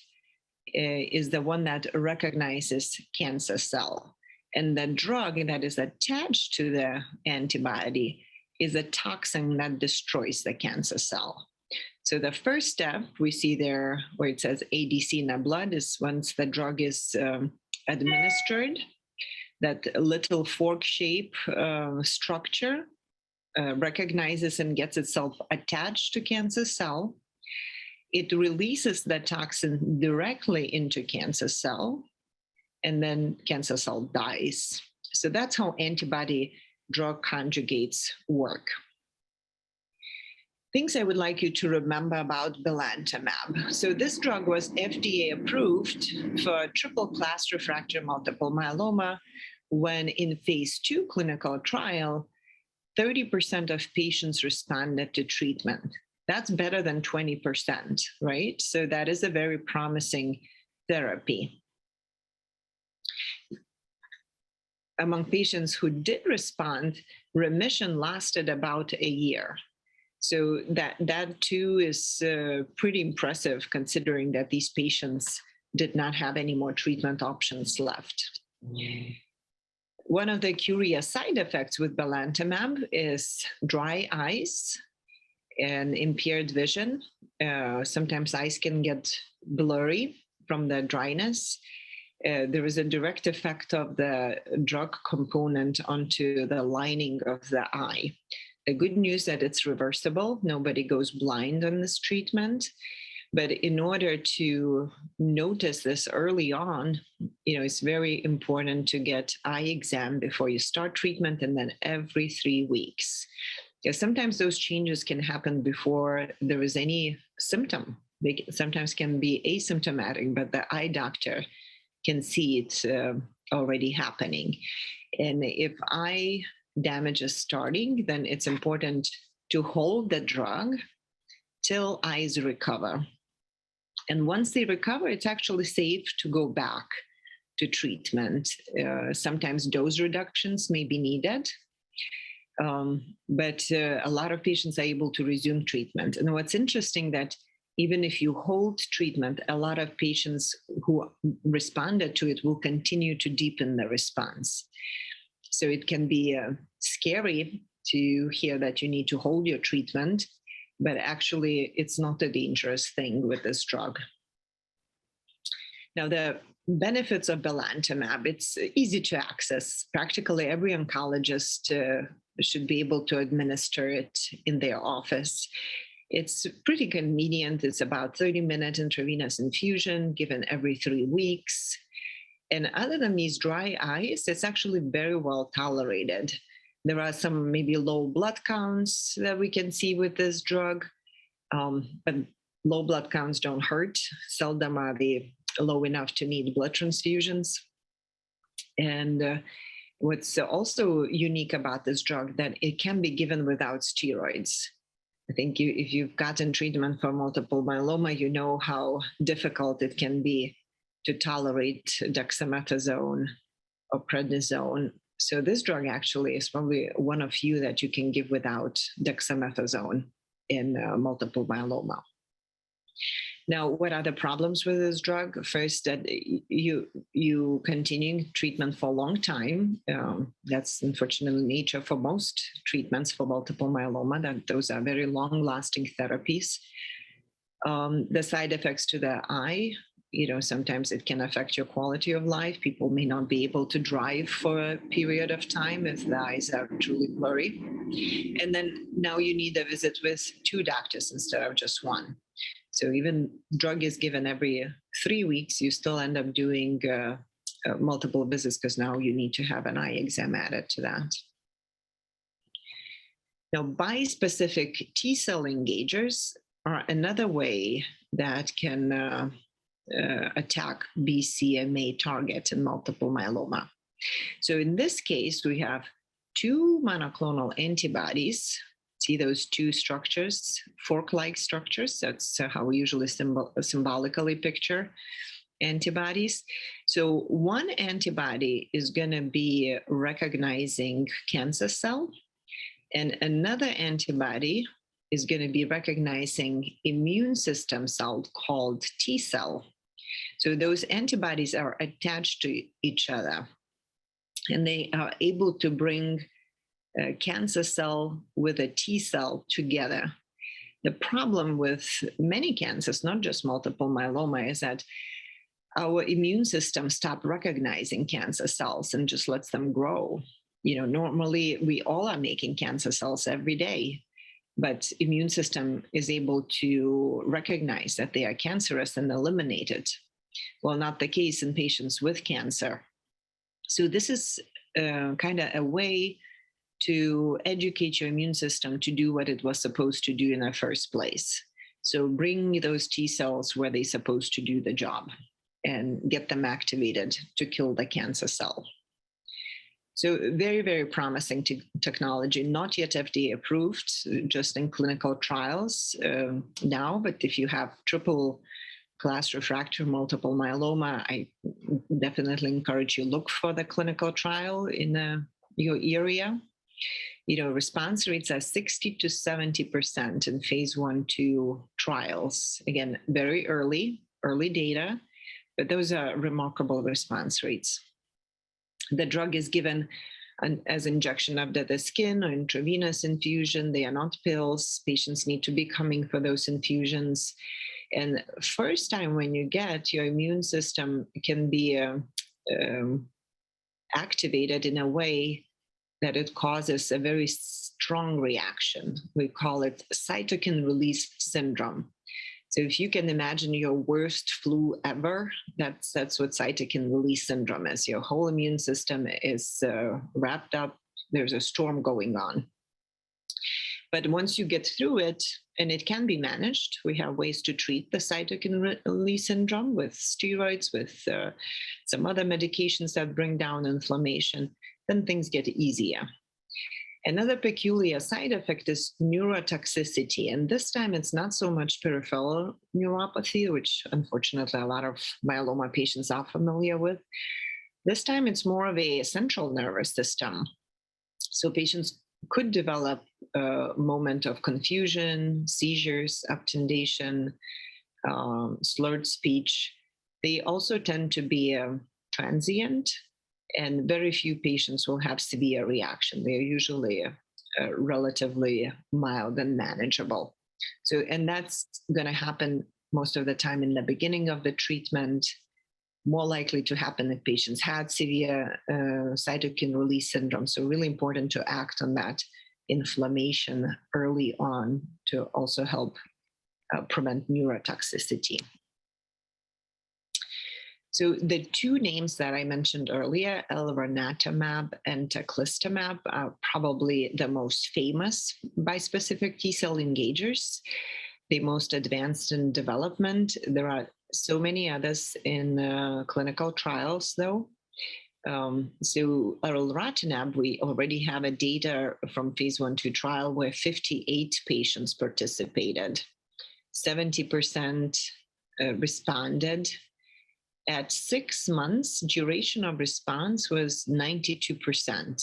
is the one that recognizes cancer cell. And the drug that is attached to the antibody is a toxin that destroys the cancer cell. So the first step we see there where it says ADC in the blood is once the drug is administered, that little fork shape structure recognizes and gets itself attached to cancer cell. It releases the toxin directly into cancer cell, and then cancer cell dies. So that's how antibody drug conjugates work. Things I would like you to remember about belantamab. So this drug was FDA approved for triple class refractory multiple myeloma when in phase 2 clinical trial, 30% of patients responded to treatment. That's better than 20%, right? So that is a very promising therapy. Among patients who did respond, remission lasted about a year. So that too is pretty impressive considering that these patients did not have any more treatment options left. One of the curious side effects with belantamab is dry eyes and impaired vision. Sometimes eyes can get blurry from the dryness. There is a direct effect of the drug component onto the lining of the eye. The good news that it's reversible. Nobody goes blind on this treatment. But in order to notice this early on, it's very important to get eye exam before you start treatment and then every 3 weeks. Because sometimes those changes can happen before there is any symptom. They sometimes can be asymptomatic, but the eye doctor can see it already happening. And if eye damage is starting, then it's important to hold the drug till eyes recover. And once they recover, it's actually safe to go back to treatment. Sometimes dose reductions may be needed, but a lot of patients are able to resume treatment. And what's interesting that even if you hold treatment, a lot of patients who responded to it will continue to deepen the response. So it can be scary to hear that you need to hold your treatment, but actually it's not a dangerous thing with this drug. Now, the benefits of belantamab, it's easy to access. Practically every oncologist should be able to administer it in their office. It's pretty convenient. It's about 30-minute intravenous infusion given every 3 weeks. And other than these dry eyes, it's actually very well tolerated. There are some maybe low blood counts that we can see with this drug, but low blood counts don't hurt. Seldom are they low enough to need blood transfusions. And what's also unique about this drug that it can be given without steroids. I think if you've gotten treatment for multiple myeloma, you know how difficult it can be to tolerate dexamethasone or prednisone. So this drug actually is probably one of few that you can give without dexamethasone. in multiple myeloma. Now, what are the problems with this drug? First, that you continue treatment for a long time. That's unfortunately nature for most treatments for multiple myeloma, that those are very long-lasting therapies. The side effects to the eye, sometimes it can affect your quality of life. People may not be able to drive for a period of time if the eyes are truly blurry. And then now you need a visit with 2 doctors instead of just 1. So even drug is given every 3 weeks, you still end up doing multiple visits because now you need to have an eye exam added to that. Now, bispecific T-cell engagers are another way that can attack BCMA targets in multiple myeloma. So in this case, we have 2 monoclonal antibodies. See those 2 structures, fork-like structures? That's how we usually symbolically picture antibodies. So one antibody is going to be recognizing cancer cell, and another antibody is going to be recognizing immune system cell called T cell. So those antibodies are attached to each other, and they are able to bring a cancer cell with a T cell together. The problem with many cancers, not just multiple myeloma, is that our immune system stopped recognizing cancer cells and just lets them grow. Normally we all are making cancer cells every day, but immune system is able to recognize that they are cancerous and eliminate it. Well, not the case in patients with cancer. So this is kind of a way to educate your immune system to do what it was supposed to do in the first place. So bring those T cells where they're supposed to do the job and get them activated to kill the cancer cell. So very, very promising technology, not yet FDA approved, just in clinical trials now. But if you have triple class refractory multiple myeloma, I definitely encourage you look for the clinical trial in your area. Response rates are 60 to 70% in phase 1-2 trials. Again, very early data, but those are remarkable response rates. The drug is given as injection under the skin or intravenous infusion. They are not pills. Patients need to be coming for those infusions. And first time when you get, your immune system can be activated in a way that it causes a very strong reaction. We call it cytokine release syndrome. So if you can imagine your worst flu ever, that's what cytokine release syndrome is. Your whole immune system is wrapped up. There's a storm going on. But once you get through it, and it can be managed, we have ways to treat the cytokine release syndrome with steroids, with some other medications that bring down inflammation, then things get easier. Another peculiar side effect is neurotoxicity. And this time it's not so much peripheral neuropathy, which unfortunately a lot of myeloma patients are familiar with. This time it's more of a central nervous system. So patients could develop a moment of confusion, seizures, obtundation, slurred speech. They also tend to be transient, and very few patients will have severe reaction. They're usually relatively mild and manageable. So, and that's going to happen most of the time in the beginning of the treatment, more likely to happen if patients had severe cytokine release syndrome. So really important to act on that inflammation early on to also help prevent neurotoxicity. So the 2 names that I mentioned earlier, elranatamab and teclistamab, are probably the most famous bispecific T-cell engagers, the most advanced in development. There are so many others in clinical trials, though. So elranatamab, we already have a data from phase 1-2 trial where 58 patients participated. 70% responded. At 6 months, duration of response was 92%.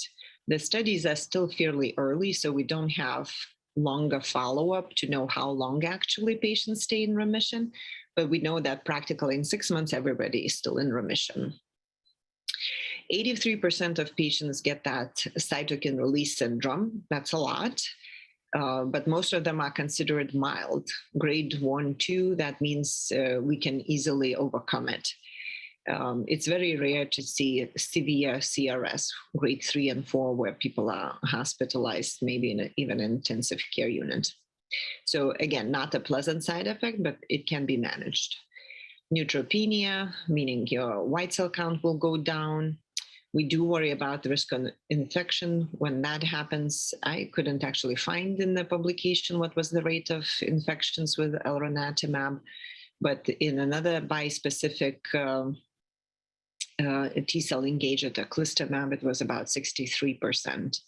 The studies are still fairly early, so we don't have longer follow-up to know how long actually patients stay in remission, but we know that practically in 6 months, everybody is still in remission. 83% of patients get that cytokine release syndrome. That's a lot, but most of them are considered mild. Grade 1, 2, that means we can easily overcome it. It's very rare to see severe CRS, grade 3 and 4, where people are hospitalized, maybe in even an intensive care unit. So again, not a pleasant side effect, but it can be managed. Neutropenia, meaning your white cell count will go down. We do worry about the risk of infection when that happens. I couldn't actually find in the publication what was the rate of infections with elranatamab, but in another bispecific T-cell engager, teclistamab, it was about 63%.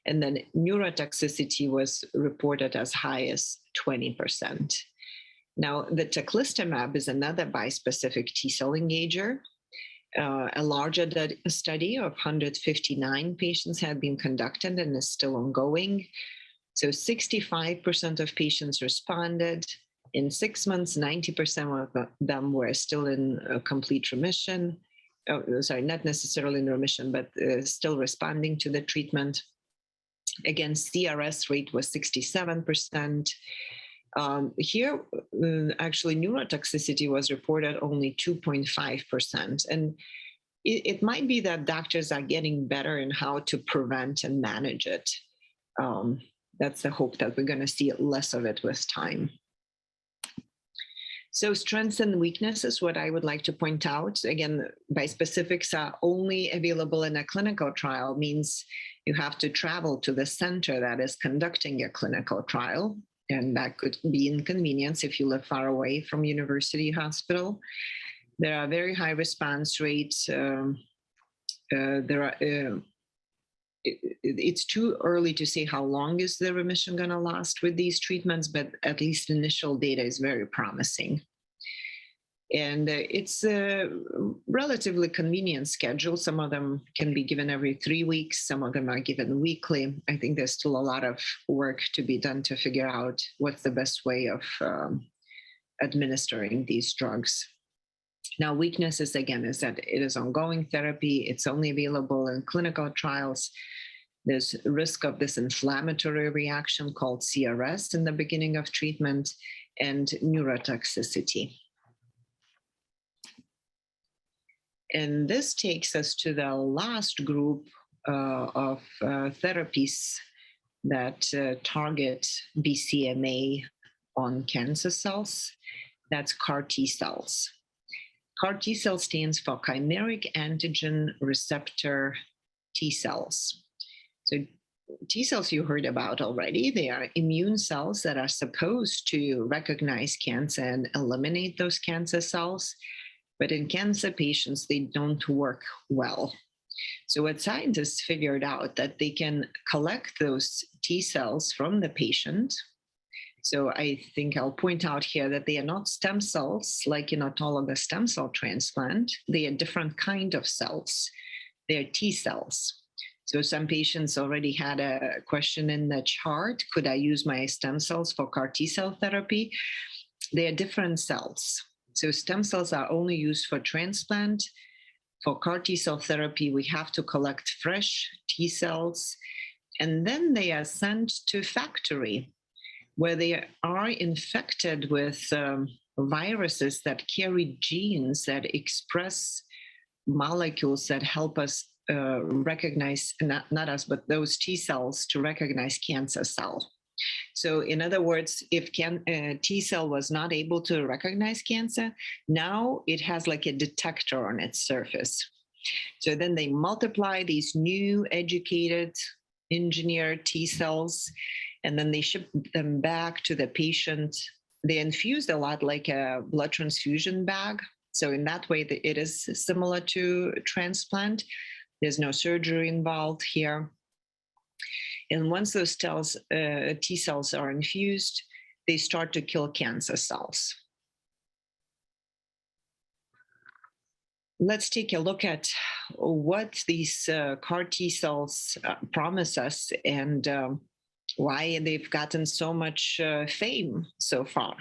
And then neurotoxicity was reported as high as 20%. Now, the teclistamab is another bispecific T-cell engager. A larger study of 159 patients had been conducted and is still ongoing. So 65% of patients responded. In 6 months, 90% of them were still in complete remission. Oh, sorry, not necessarily in remission, but still responding to the treatment. Again, CRS rate was 67%. Here, actually, neurotoxicity was reported only 2.5%. And it might be that doctors are getting better in how to prevent and manage it. That's the hope, that we're going to see less of it with time. So strengths and weaknesses, what I would like to point out, again, bispecifics are only available in a clinical trial, means you have to travel to the center that is conducting your clinical trial. And that could be inconvenience if you live far away from university hospital. There are very high response rates. It's too early to say how long is the remission going to last with these treatments, but at least initial data is very promising. And it's a relatively convenient schedule. Some of them can be given every 3 weeks. Some of them are given weekly. I think there's still a lot of work to be done to figure out what's the best way of administering these drugs. Now, weaknesses, again, is that it is ongoing therapy. It's only available in clinical trials. There's risk of this inflammatory reaction called CRS in the beginning of treatment, and neurotoxicity. And this takes us to the last group of therapies that target BCMA on cancer cells. That's CAR T cells. CAR T cell stands for chimeric antigen receptor T cells. So T cells you heard about already. They are immune cells that are supposed to recognize cancer and eliminate those cancer cells. But in cancer patients, they don't work well. So what scientists figured out that they can collect those T cells from the patient. So I think I'll point out here that they are not stem cells like in autologous stem cell transplant. They are different kind of cells. They're T cells. So some patients already had a question in the chart, could I use my stem cells for CAR T cell therapy? They are different cells. So stem cells are only used for transplant. For CAR T cell therapy, we have to collect fresh T cells, and then they are sent to factory where they are infected with viruses that carry genes that express molecules that help us recognize, not us, but those T cells to recognize cancer cell. So in other words, if T cell was not able to recognize cancer, now it has like a detector on its surface. So then they multiply these new educated engineered T cells, and then they ship them back to the patient. They infused a lot like a blood transfusion bag. So in that way, it is similar to transplant. There's no surgery involved here. And once those T cells are infused, they start to kill cancer cells. Let's take a look at what these CAR T cells promise us and why they've gotten so much fame so far.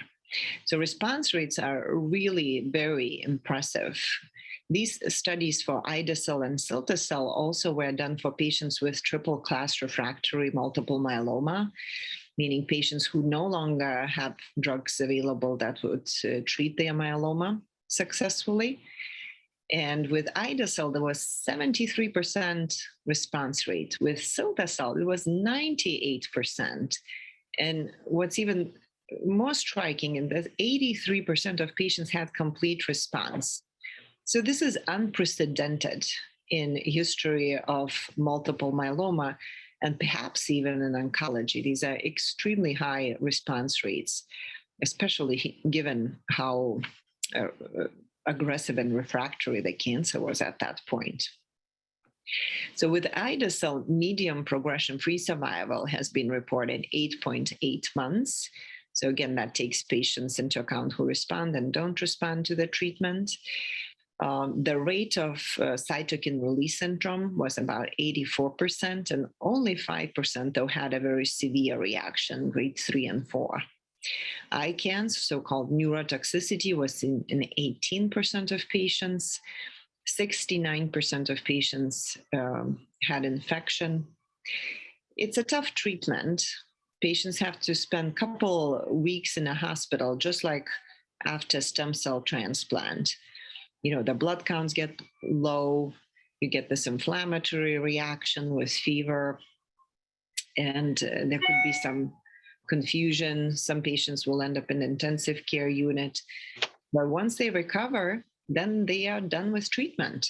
So response rates are really very impressive. These studies for ide-cel and cilta-cel also were done for patients with triple-class refractory multiple myeloma, meaning patients who no longer have drugs available that would treat their myeloma successfully. And with ide-cel, there was 73% response rate. With cilta-cel, it was 98%. And what's even more striking is that 83% of patients had complete response. So this is unprecedented in history of multiple myeloma and perhaps even in oncology. These are extremely high response rates, especially given how aggressive and refractory the cancer was at that point. So with ide-cel, median progression-free survival has been reported 8.8 months. So again, that takes patients into account who respond and don't respond to the treatment. The rate of cytokine release syndrome was about 84%, and only 5% though had a very severe reaction, grade 3 and 4. ICANS, so-called neurotoxicity, was in 18% of patients. 69% of patients had infection. It's a tough treatment. Patients have to spend a couple weeks in a hospital, just like after stem cell transplant. You know, the blood counts get low, you get this inflammatory reaction with fever, and there could be some confusion. Some patients will end up in intensive care unit. But once they recover, then they are done with treatment.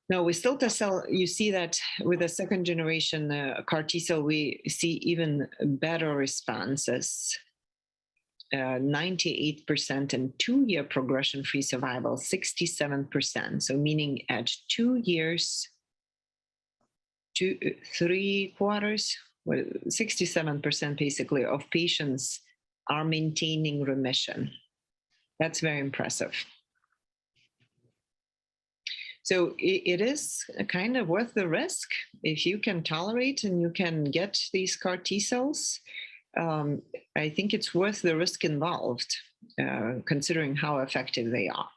Now, with cilta-cel, you see that with the second generation CAR T-cell, we see even better responses. 98% and 2-year progression-free survival, 67%. So meaning at 2 years, 3 quarters, 67% basically of patients are maintaining remission. That's very impressive. So it is kind of worth the risk if you can tolerate and you can get these CAR T cells. I think it's worth the risk involved, considering how effective they are.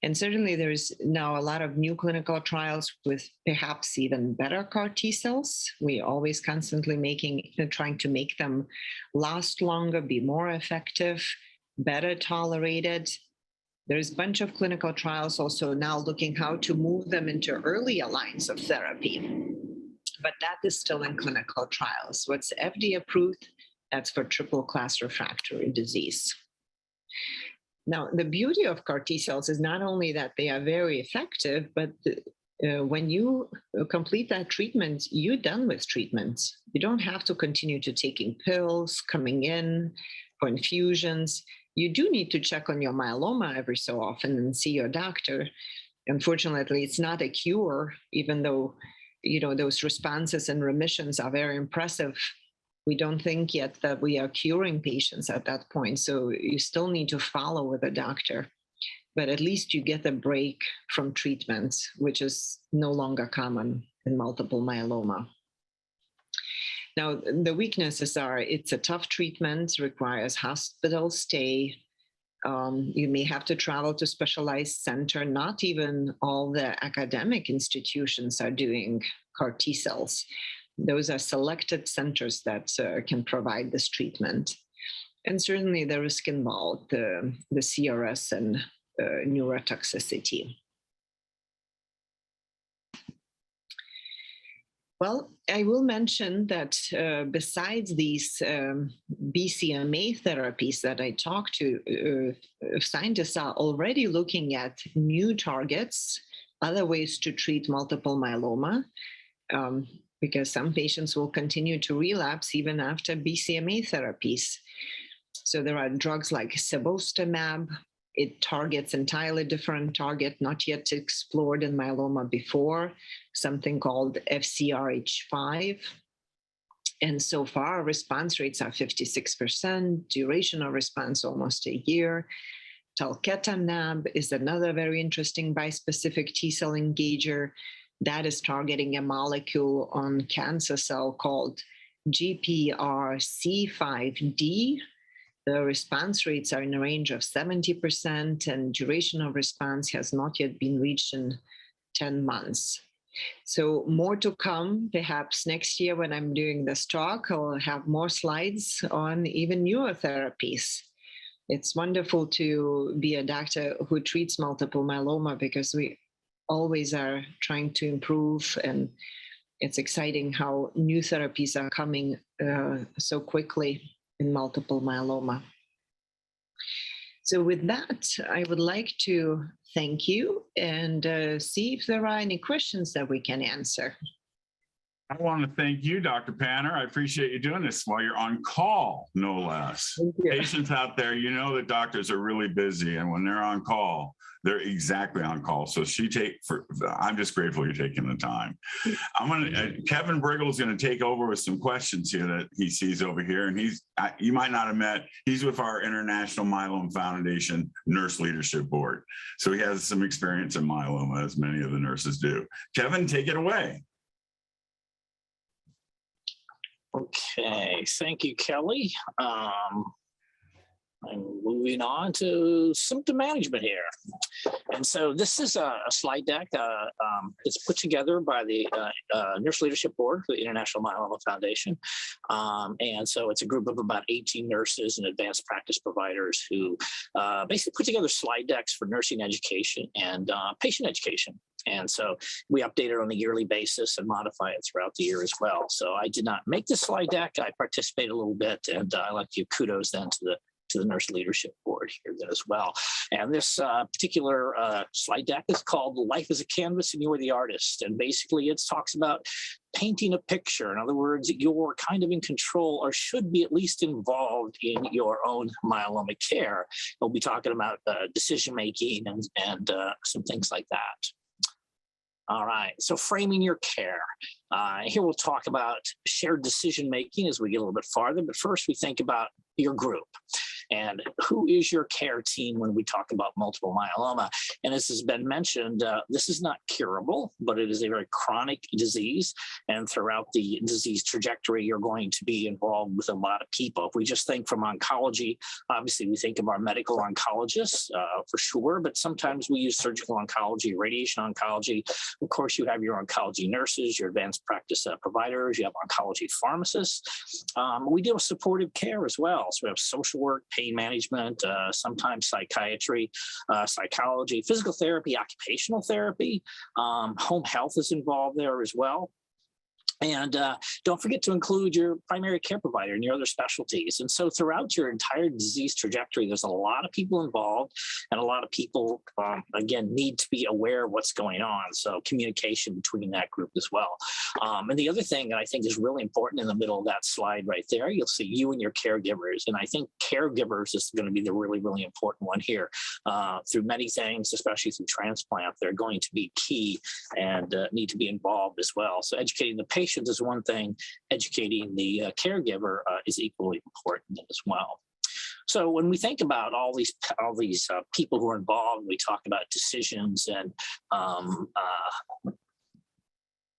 And certainly there's now a lot of new clinical trials with perhaps even better CAR T cells. We always constantly trying to make them last longer, be more effective, better tolerated. There's a bunch of clinical trials also now looking how to move them into earlier lines of therapy. But that is still in clinical trials. What's FDA approved, that's for triple class refractory disease. Now, the beauty of CAR T cells is not only that they are very effective, but when you complete that treatment, you're done with treatment. You don't have to continue to taking pills, coming in for infusions. You do need to check on your myeloma every so often and see your doctor. Unfortunately, it's not a cure, even though those responses and remissions are very impressive. We don't think yet that we are curing patients at that point. So you still need to follow with a doctor, but at least you get a break from treatment, which is no longer common in multiple myeloma. Now, the weaknesses are it's a tough treatment, requires hospital stay. You may have to travel to specialized center. Not even all the academic institutions are doing CAR T cells. Those are selected centers that can provide this treatment. And certainly the risk involved, the CRS and neurotoxicity. Well, I will mention that besides these BCMA therapies that I talked to, scientists are already looking at new targets, other ways to treat multiple myeloma, because some patients will continue to relapse even after BCMA therapies. So there are drugs like cebostamab. It targets entirely different target, not yet explored in myeloma before, something called FCRH5. And so far, response rates are 56%, duration of response almost a year. Talquetamab is another very interesting bispecific T-cell engager that is targeting a molecule on cancer cell called GPRC5D. The response rates are in the range of 70%, and duration of response has not yet been reached in 10 months. So more to come. Perhaps next year when I'm doing this talk, I'll have more slides on even newer therapies. It's wonderful to be a doctor who treats multiple myeloma because we always are trying to improve, and it's exciting how new therapies are coming so quickly in multiple myeloma. So with that, I would like to thank you and see if there are any questions that we can answer. I want to thank you, Dr. Panner. I appreciate you doing this while you're on call, no less. Patients out there, you know that doctors are really busy, and when they're on call, they're exactly on call. So I'm just grateful you're taking the time. Kevin Briggle is going to take over with some questions here that he sees over here, and you might not have met. He's with our International Myeloma Foundation Nurse Leadership Board, so he has some experience in myeloma, as many of the nurses do. Kevin, take it away. Okay, thank you, Kelly. I'm moving on to symptom management here. And so this is a slide deck. It's put together by the Nurse Leadership Board for the International Myeloma Foundation. And so it's a group of about 18 nurses and advanced practice providers who basically put together slide decks for nursing education and patient education. And so we update it on a yearly basis and modify it throughout the year as well. So I did not make this slide deck. I participated a little bit, and I like to give kudos then to the Nurse Leadership Board here as well. And this particular slide deck is called Life as a Canvas and You're the Artist. And basically it talks about painting a picture. In other words, you're kind of in control, or should be at least involved in your own myeloma care. We'll be talking about decision-making and some things like that. All right, so framing your care. Here we'll talk about shared decision-making as we get a little bit farther, but first we think about your group. And who is your care team when we talk about multiple myeloma? And as has been mentioned, this is not curable, but it is a very chronic disease. And throughout the disease trajectory, you're going to be involved with a lot of people. If we just think from oncology, obviously we think of our medical oncologists for sure, but sometimes we use surgical oncology, radiation oncology. Of course, you have your oncology nurses, your advanced practice providers, you have oncology pharmacists. We deal with supportive care as well. So we have social work, pain management, sometimes psychiatry, psychology, physical therapy, occupational therapy. Home health is involved there as well. And don't forget to include your primary care provider and your other specialties. And so throughout your entire disease trajectory, there's a lot of people involved, and a lot of people, again, need to be aware of what's going on. So communication between that group as well. And the other thing that I think is really important in the middle of that slide right there, you'll see you and your caregivers. And I think caregivers is going to be the really, really important one here. Through many things, especially through transplant, they're going to be key and need to be involved as well. So educating the patient is one thing, educating the caregiver is equally important as well. So when we think about all these people who are involved, we talk about decisions and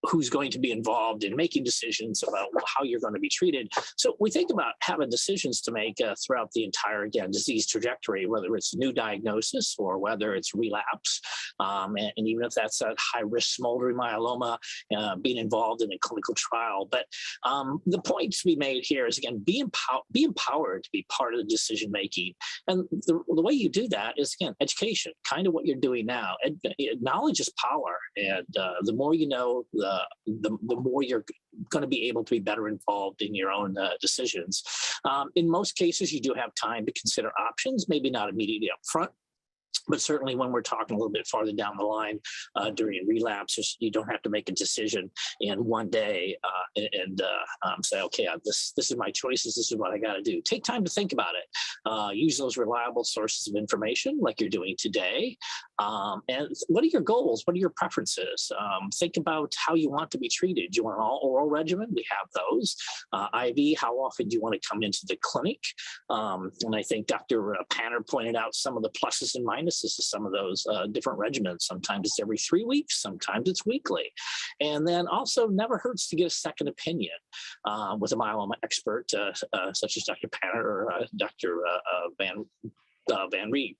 who's going to be involved in making decisions about how you're going to be treated. So we think about having decisions to make throughout the entire, again, disease trajectory, whether it's new diagnosis or whether it's relapse. And even if that's a high-risk smoldering myeloma, being involved in a clinical trial. But the point to be made here is, again, be empowered to be part of the decision-making. And the way you do that is, again, education, kind of what you're doing now. Knowledge is power. And the more you know, the more you're going to be able to be better involved in your own decisions. In most cases, you do have time to consider options, maybe not immediately up front. But certainly when we're talking a little bit farther down the line during relapse, you don't have to make a decision in one day and say, okay, this is my choices. This is what I got to do. Take time to think about it. Use those reliable sources of information like you're doing today. And what are your goals? What are your preferences? Think about how you want to be treated. Do you want an all-oral regimen? We have those. IV, how often do you want to come into the clinic? And I think Dr. Panner pointed out some of the pluses and minuses to some of those different regimens. Sometimes it's every 3 weeks, sometimes it's weekly. And then also never hurts to get a second opinion with a myeloma expert such as Dr. Panner or Dr. Van Rhee.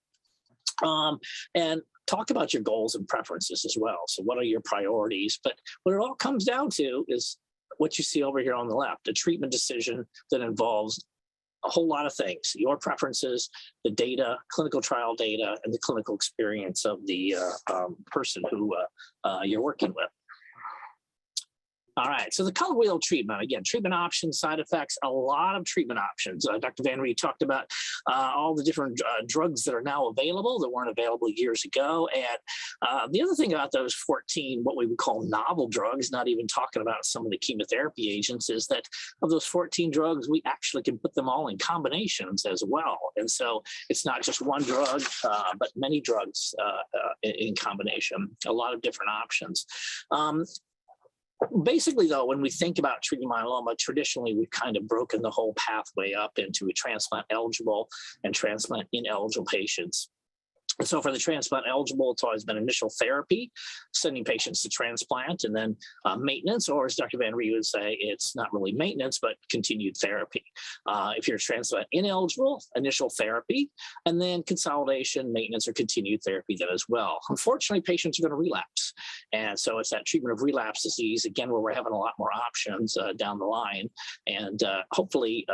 And talk about your goals and preferences as well. So what are your priorities? But what it all comes down to is what you see over here on the left, a treatment decision that involves a whole lot of things: your preferences, the data, clinical trial data, and the clinical experience of the person who you're working with. All right, so the color wheel treatment, again, treatment options, side effects, a lot of treatment options. Dr. Van Rhee talked about all the different drugs that are now available that weren't available years ago. And the other thing about those 14, what we would call novel drugs, not even talking about some of the chemotherapy agents, is that of those 14 drugs, we actually can put them all in combinations as well. And so it's not just one drug, but many drugs in combination, a lot of different options. Basically, though, when we think about treating myeloma, traditionally, we've kind of broken the whole pathway up into a transplant eligible and transplant ineligible patients. So for the transplant eligible, it's always been initial therapy, sending patients to transplant, and then maintenance, or as Dr. Van Rhee would say, it's not really maintenance, but continued therapy. If you're transplant ineligible, initial therapy, and then consolidation, maintenance, or continued therapy then as well. Unfortunately, patients are going to relapse. And so it's that treatment of relapse disease, again, where we're having a lot more options down the line. And hopefully,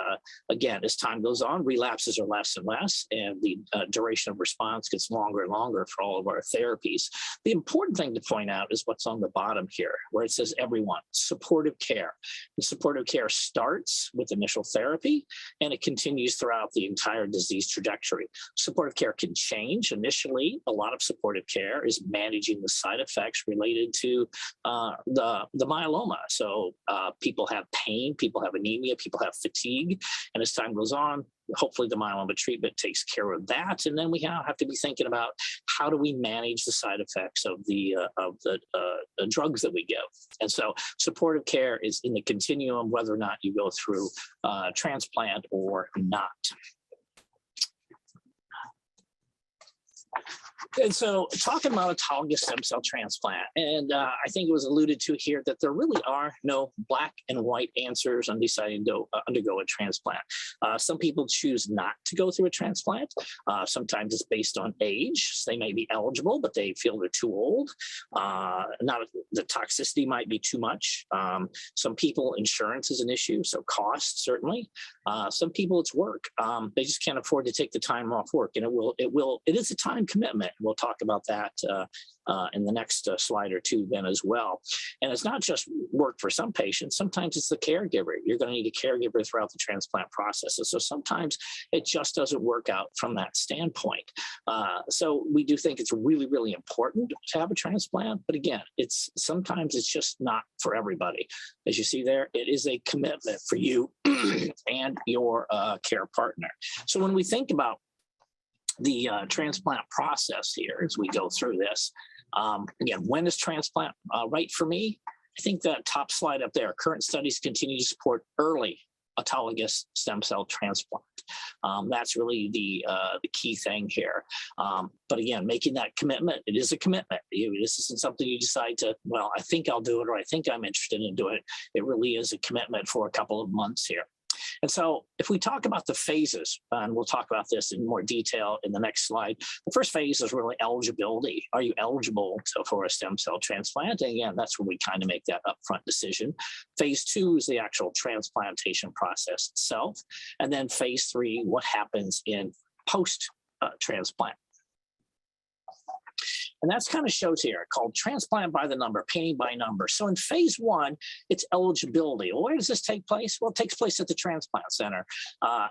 again, as time goes on, relapses are less and less, and the duration of response gets longer and longer for all of our therapies. The important thing to point out is what's on the bottom here, where it says everyone, supportive care. The supportive care starts with initial therapy, and it continues throughout the entire disease trajectory. Supportive care can change. Initially, a lot of supportive care is managing the side effects related to the myeloma. So people have pain, people have anemia, people have fatigue, and as time goes on, hopefully the myeloma treatment takes care of that. And then we have to be thinking about how do we manage the side effects of the drugs that we give. And so supportive care is in the continuum, whether or not you go through transplant or not. And so talking about autologous stem cell transplant, and I think it was alluded to here that there really are no black and white answers on deciding to undergo a transplant. Some people choose not to go through a transplant. Sometimes it's based on age. So they may be eligible, but they feel they're too old. The toxicity might be too much. Some people, insurance is an issue, so cost certainly. Some people it's work. They just can't afford to take the time off work, and it is a time commitment. We'll talk about that in the next slide or two then as well. And it's not just work for some patients. Sometimes it's the caregiver. You're going to need a caregiver throughout the transplant process. And so sometimes it just doesn't work out from that standpoint. So we do think it's really, really important to have a transplant. But again, sometimes it's just not for everybody. As you see there, it is a commitment for you and your care partner. So when we think about the transplant process here as we go through this. Again, when is transplant right for me? I think that top slide up there, current studies continue to support early autologous stem cell transplant. That's really the key thing here. But again, making that commitment, it is a commitment. This isn't something you decide to, well, I think I'll do it, or I think I'm interested in doing it. It really is a commitment for a couple of months here. And so if we talk about the phases, and we'll talk about this in more detail in the next slide, the first phase is really eligibility. Are you eligible for a stem cell transplant? And again, that's where we kind of make that upfront decision. Phase 2 is the actual transplantation process itself. And then phase 3, what happens in post-transplant. And that's kind of shows here called transplant by the number, painting by number. So in phase 1, it's eligibility. Well, where does this take place? Well, it takes place at the transplant center.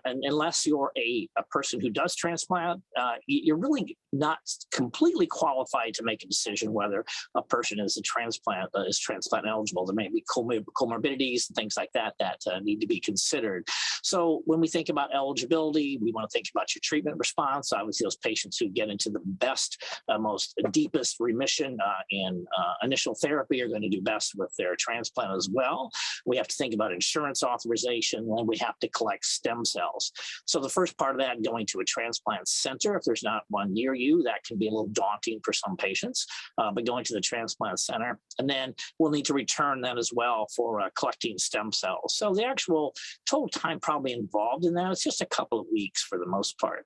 And unless you're a person who does transplant, you're really not completely qualified to make a decision whether a person is transplant eligible. There may be comorbidities and things like that need to be considered. So when we think about eligibility, we want to think about your treatment response. Obviously, those patients who get into the best, most deep deepest remission in initial therapy are going to do best with their transplant as well. We have to think about insurance authorization, and we have to collect stem cells. So the first part of that, going to a transplant center, if there's not one near you, that can be a little daunting for some patients, but going to the transplant center. And then we'll need to return that as well for collecting stem cells. So the actual total time probably involved in that, it's just a couple of weeks for the most part.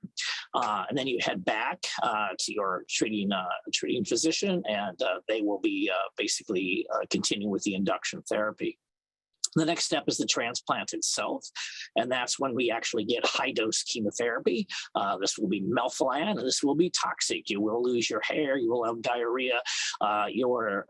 And then you head back to your treating physician, and they will be basically continuing with the induction therapy. The next step is the transplant itself, and that's when we actually get high-dose chemotherapy. This will be melphalan, and this will be toxic. You will lose your hair, you will have diarrhea, your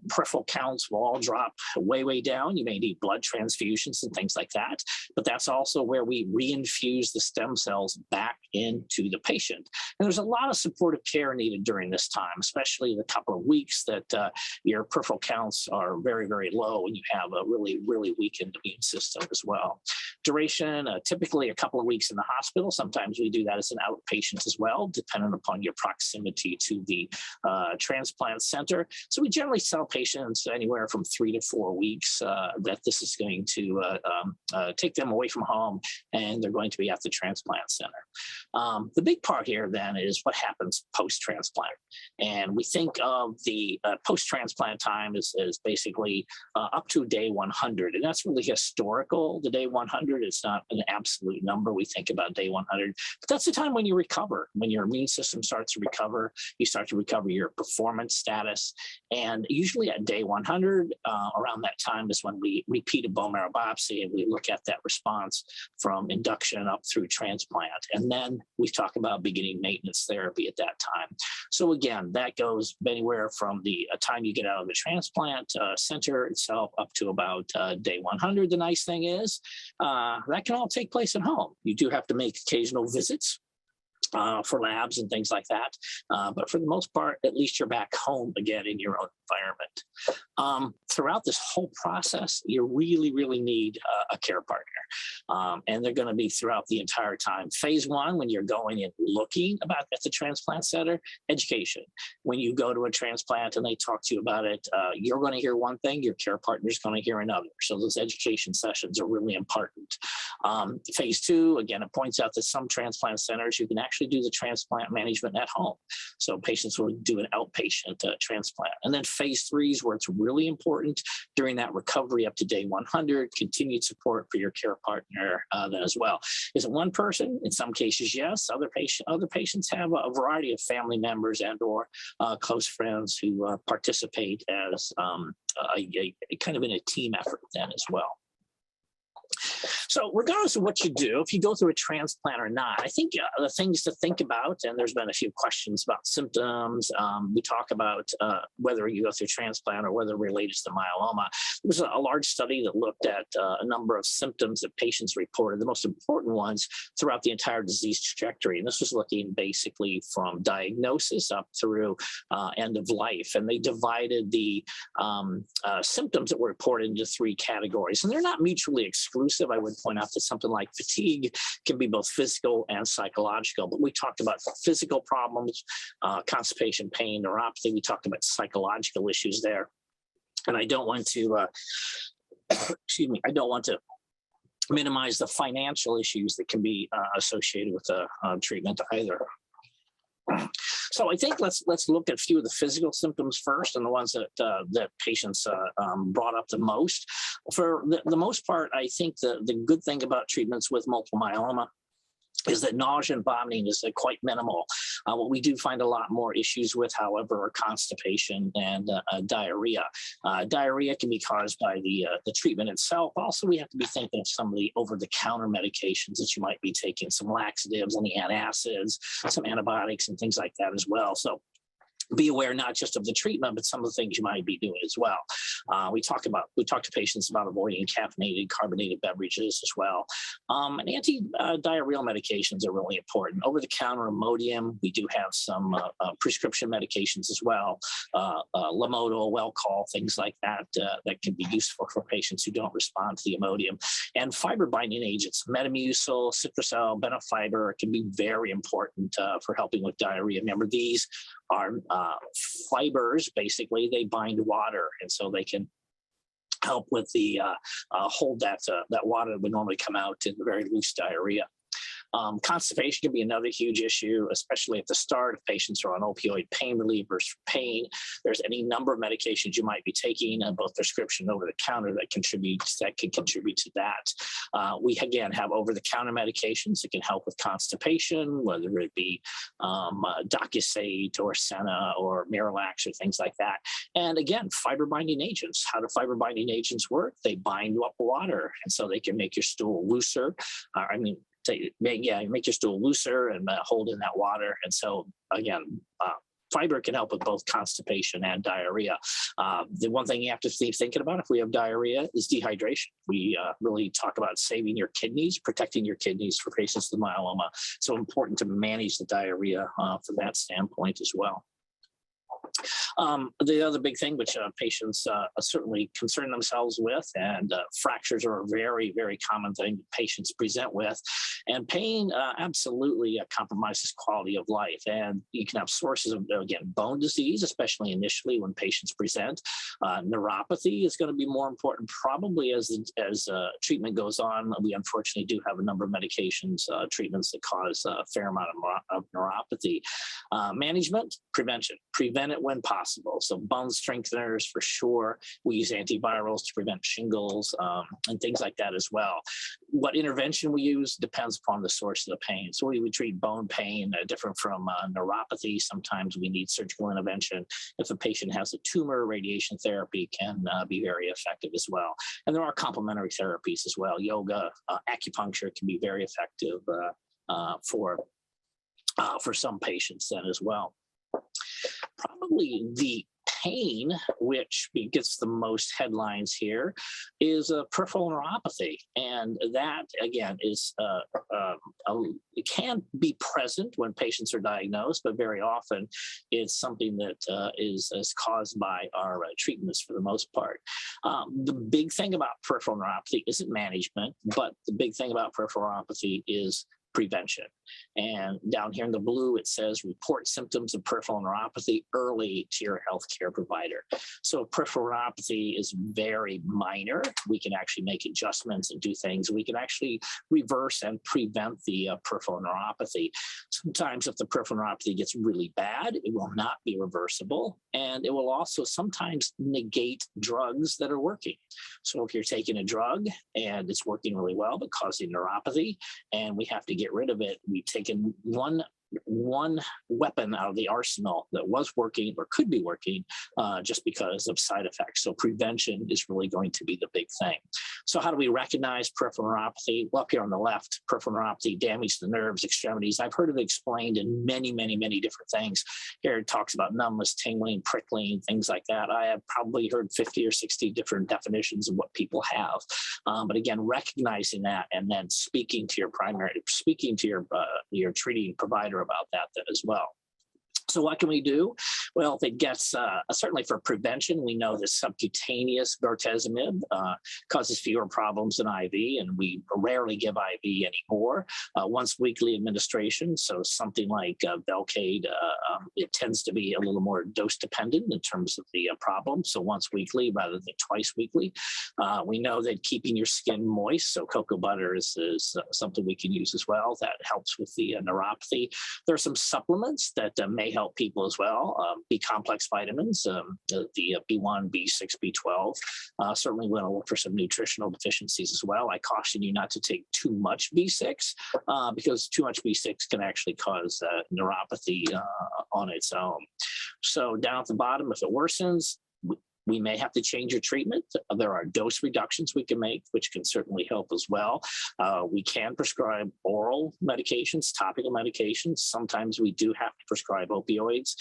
peripheral counts will all drop way, way down. You may need blood transfusions and things like that, but that's also where we reinfuse the stem cells back into the patient. And there's a lot of supportive care needed during this time, especially the couple of weeks that your peripheral counts are very, very low and you have a really weakened immune system as well. Duration, typically a couple of weeks in the hospital. Sometimes we do that as an outpatient as well, depending upon your proximity to the transplant center. So we generally tell patients anywhere from 3 to 4 weeks that this is going to take them away from home, and they're going to be at the transplant center. The big part here then is what happens post-transplant. And we think of the post-transplant time as basically up to day 100. And that's really historical. The day 100 is not an absolute number. We think about day 100, but that's the time when you recover. When your immune system starts to recover, you start to recover your performance status. And usually at day 100, around that time is when we repeat a bone marrow biopsy and we look at that response from induction up through transplant. And then we talk about beginning maintenance therapy at that time. So again, that goes anywhere from the time you get out of the transplant center itself up to about day 100. The nice thing is that can all take place at home. You do have to make occasional visits for labs and things like that. But for the most part, at least you're back home again in your own environment. Throughout this whole process, you really need a care partner. And they're going to be throughout the entire time. Phase 1, when you're going and looking about at the transplant center, education. When you go to a transplant and they talk to you about it, you're going to hear one thing, your care partner is going to hear another. So those education sessions are really important. Phase 2, again, it points out that some transplant centers, you can actually do the transplant management at home. So patients will do an outpatient transplant. And then phase 3 is where it's really important during that recovery up to day 100, continued support for your care partner then as well. Is it one person? In some cases, yes. Other patients have a variety of family members and or close friends who participate as a kind of in a team effort then as well. So regardless of what you do, if you go through a transplant or not, I think the things to think about, and there's been a few questions about symptoms. We talk about whether you go through transplant or whether related to myeloma. There was a large study that looked at a number of symptoms that patients reported, the most important ones throughout the entire disease trajectory. And this was looking basically from diagnosis up through end of life. And they divided the symptoms that were reported into 3 categories. And they're not mutually exclusive. I would point out that something like fatigue can be both physical and psychological, but we talked about physical problems, constipation, pain, neuropathy. We talked about psychological issues there. And I don't want to, excuse me, I don't want to minimize the financial issues that can be associated with the treatment either. So I think let's look at a few of the physical symptoms first, and the ones that patients brought up the most. For the most part, I think the good thing about treatments with multiple myeloma is that nausea and vomiting is quite minimal. What we do find a lot more issues with, however, are constipation and diarrhea. Diarrhea can be caused by the treatment itself. Also, we have to be thinking of some of the over-the-counter medications that you might be taking, some laxatives, any antacids, some antibiotics, and things like that as well. So be aware not just of the treatment, but some of the things you might be doing as well. We talk to patients about avoiding caffeinated, carbonated beverages as well. And anti-diarrheal medications are really important. Over-the-counter Imodium, we do have some prescription medications as well. Lomotil, Welchol, things like that that can be useful for patients who don't respond to the Imodium. And fiber-binding agents, Metamucil, Citracel, Benefiber can be very important for helping with diarrhea. Remember, these fibers, basically, they bind water, and so they can help with the hold that water that would normally come out in very loose diarrhea. Constipation can be another huge issue, especially at the start if patients are on opioid pain relievers for pain. There's any number of medications you might be taking, both prescription and over the counter, that can contribute to that. We again have over-the-counter medications that can help with constipation, whether it be Docusate or Senna or Miralax or things like that. And again, fiber binding agents. How do fiber binding agents work? They bind up water, and so they can make your stool looser. Make your stool looser and hold in that water. And so again, fiber can help with both constipation and diarrhea. The one thing you have to be thinking about if we have diarrhea is dehydration. We really talk about saving your kidneys, protecting your kidneys for patients with myeloma. So important to manage the diarrhea from that standpoint as well. The other big thing which patients certainly concern themselves with, and fractures are a very, very common thing patients present with, and pain absolutely compromises quality of life. And you can have sources of, again, bone disease, especially initially when patients present. Neuropathy is going to be more important probably as treatment goes on. We unfortunately do have a number of medications, treatments that cause a fair amount of neuropathy. Management, prevention. Prevent it when possible. So bone strengtheners for sure. We use antivirals to prevent shingles and things like that as well. What intervention we use depends upon the source of the pain. So we would treat bone pain different from neuropathy. Sometimes we need surgical intervention. If a patient has a tumor, radiation therapy can be very effective as well. And there are complementary therapies as well. Yoga, acupuncture can be very effective for some patients then as well. Probably the pain, which gets the most headlines here, is a peripheral neuropathy. And that, again, is it can be present when patients are diagnosed, but very often it's something that is caused by our treatments for the most part. The big thing about peripheral neuropathy isn't management, but the big thing about peripheral neuropathy is prevention. And down here in the blue, it says report symptoms of peripheral neuropathy early to your healthcare provider. So peripheral neuropathy is very minor. We can actually make adjustments and do things. We can actually reverse and prevent the peripheral neuropathy. Sometimes if the peripheral neuropathy gets really bad, it will not be reversible. And it will also sometimes negate drugs that are working. So if you're taking a drug and it's working really well, but causing neuropathy, and we have to get rid of it, we've taken one weapon out of the arsenal that was working or could be working just because of side effects. So prevention is really going to be the big thing. So how do we recognize peripheral neuropathy? Well, up here on the left, peripheral neuropathy, damage to the nerves, extremities. I've heard it explained in many, many, many different things. Here it talks about numbness, tingling, prickling, things like that. I have probably heard 50 or 60 different definitions of what people have. But again, recognizing that and then speaking to your treating provider about that then as well. So what can we do? Well, if it gets, certainly for prevention, we know that subcutaneous bortezomib causes fewer problems than IV, and we rarely give IV anymore. Once weekly administration, so something like Velcade, it tends to be a little more dose dependent in terms of the problem. So once weekly rather than twice weekly. We know that keeping your skin moist, so cocoa butter is something we can use as well. That helps with the neuropathy. There are some supplements that may help people as well. B complex vitamins, the B1, B6, B12. Certainly want to look for some nutritional deficiencies as well. I caution you not to take too much B6 because too much B6 can actually cause neuropathy on its own. So down at the bottom, if it worsens, we may have to change your treatment. There are dose reductions we can make, which can certainly help as well. We can prescribe oral medications, topical medications. Sometimes we do have to prescribe opioids,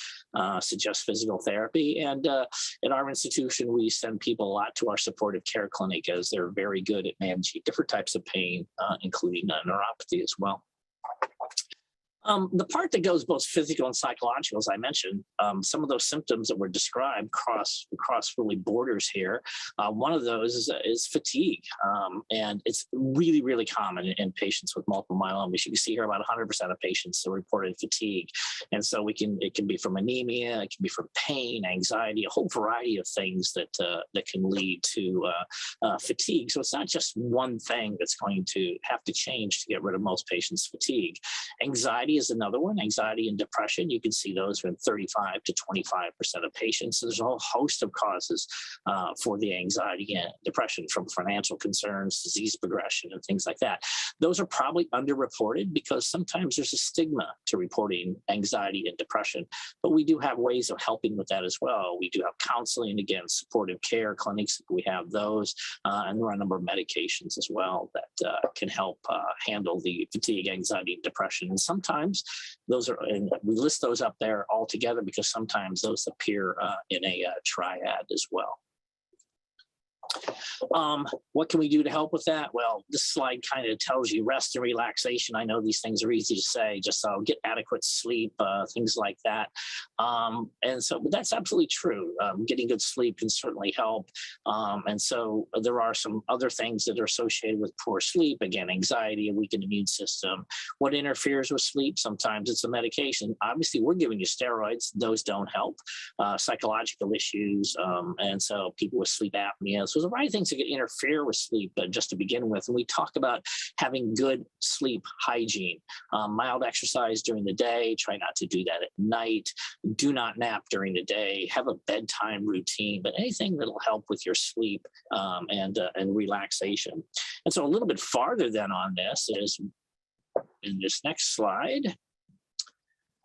suggest physical therapy. And at our institution, we send people a lot to our supportive care clinic as they're very good at managing different types of pain, including neuropathy as well. The part that goes both physical and psychological, as I mentioned, some of those symptoms that were described cross really borders here. One of those is fatigue, and it's really, really common in patients with multiple myeloma. You can see here about 100% of patients that reported fatigue, and so it can be from anemia, it can be from pain, anxiety, a whole variety of things that can lead to fatigue. So it's not just one thing that's going to have to change to get rid of most patients' fatigue. Anxiety is another one. Anxiety and depression, you can see those in 35 to 25% of patients. There's a whole host of causes for the anxiety and depression, from financial concerns, disease progression, and things like that. Those are probably underreported because sometimes there's a stigma to reporting anxiety and depression, but we do have ways of helping with that as well. We do have counseling, again, supportive care clinics. We have those, and there are a number of medications as well that can help handle the fatigue, anxiety, and depression. And sometimes those are, and we list those up there all together because sometimes those appear in a triad as well. What can we do to help with that? Well, this slide kind of tells you rest and relaxation. I know these things are easy to say, just so get adequate sleep, things like that. And so but that's absolutely true. Getting good sleep can certainly help. And so there are some other things that are associated with poor sleep. Again, anxiety, a weakened immune system. What interferes with sleep? Sometimes it's a medication. Obviously, we're giving you steroids. Those don't help. Psychological issues. And so people with sleep apnea. So there's a variety of things that can interfere with sleep just to begin with. And we talk about having good sleep hygiene, mild exercise during the day, try not to do that at night, do not nap during the day, have a bedtime routine, but anything that'll help with your sleep and relaxation. And so a little bit farther then on this is in this next slide.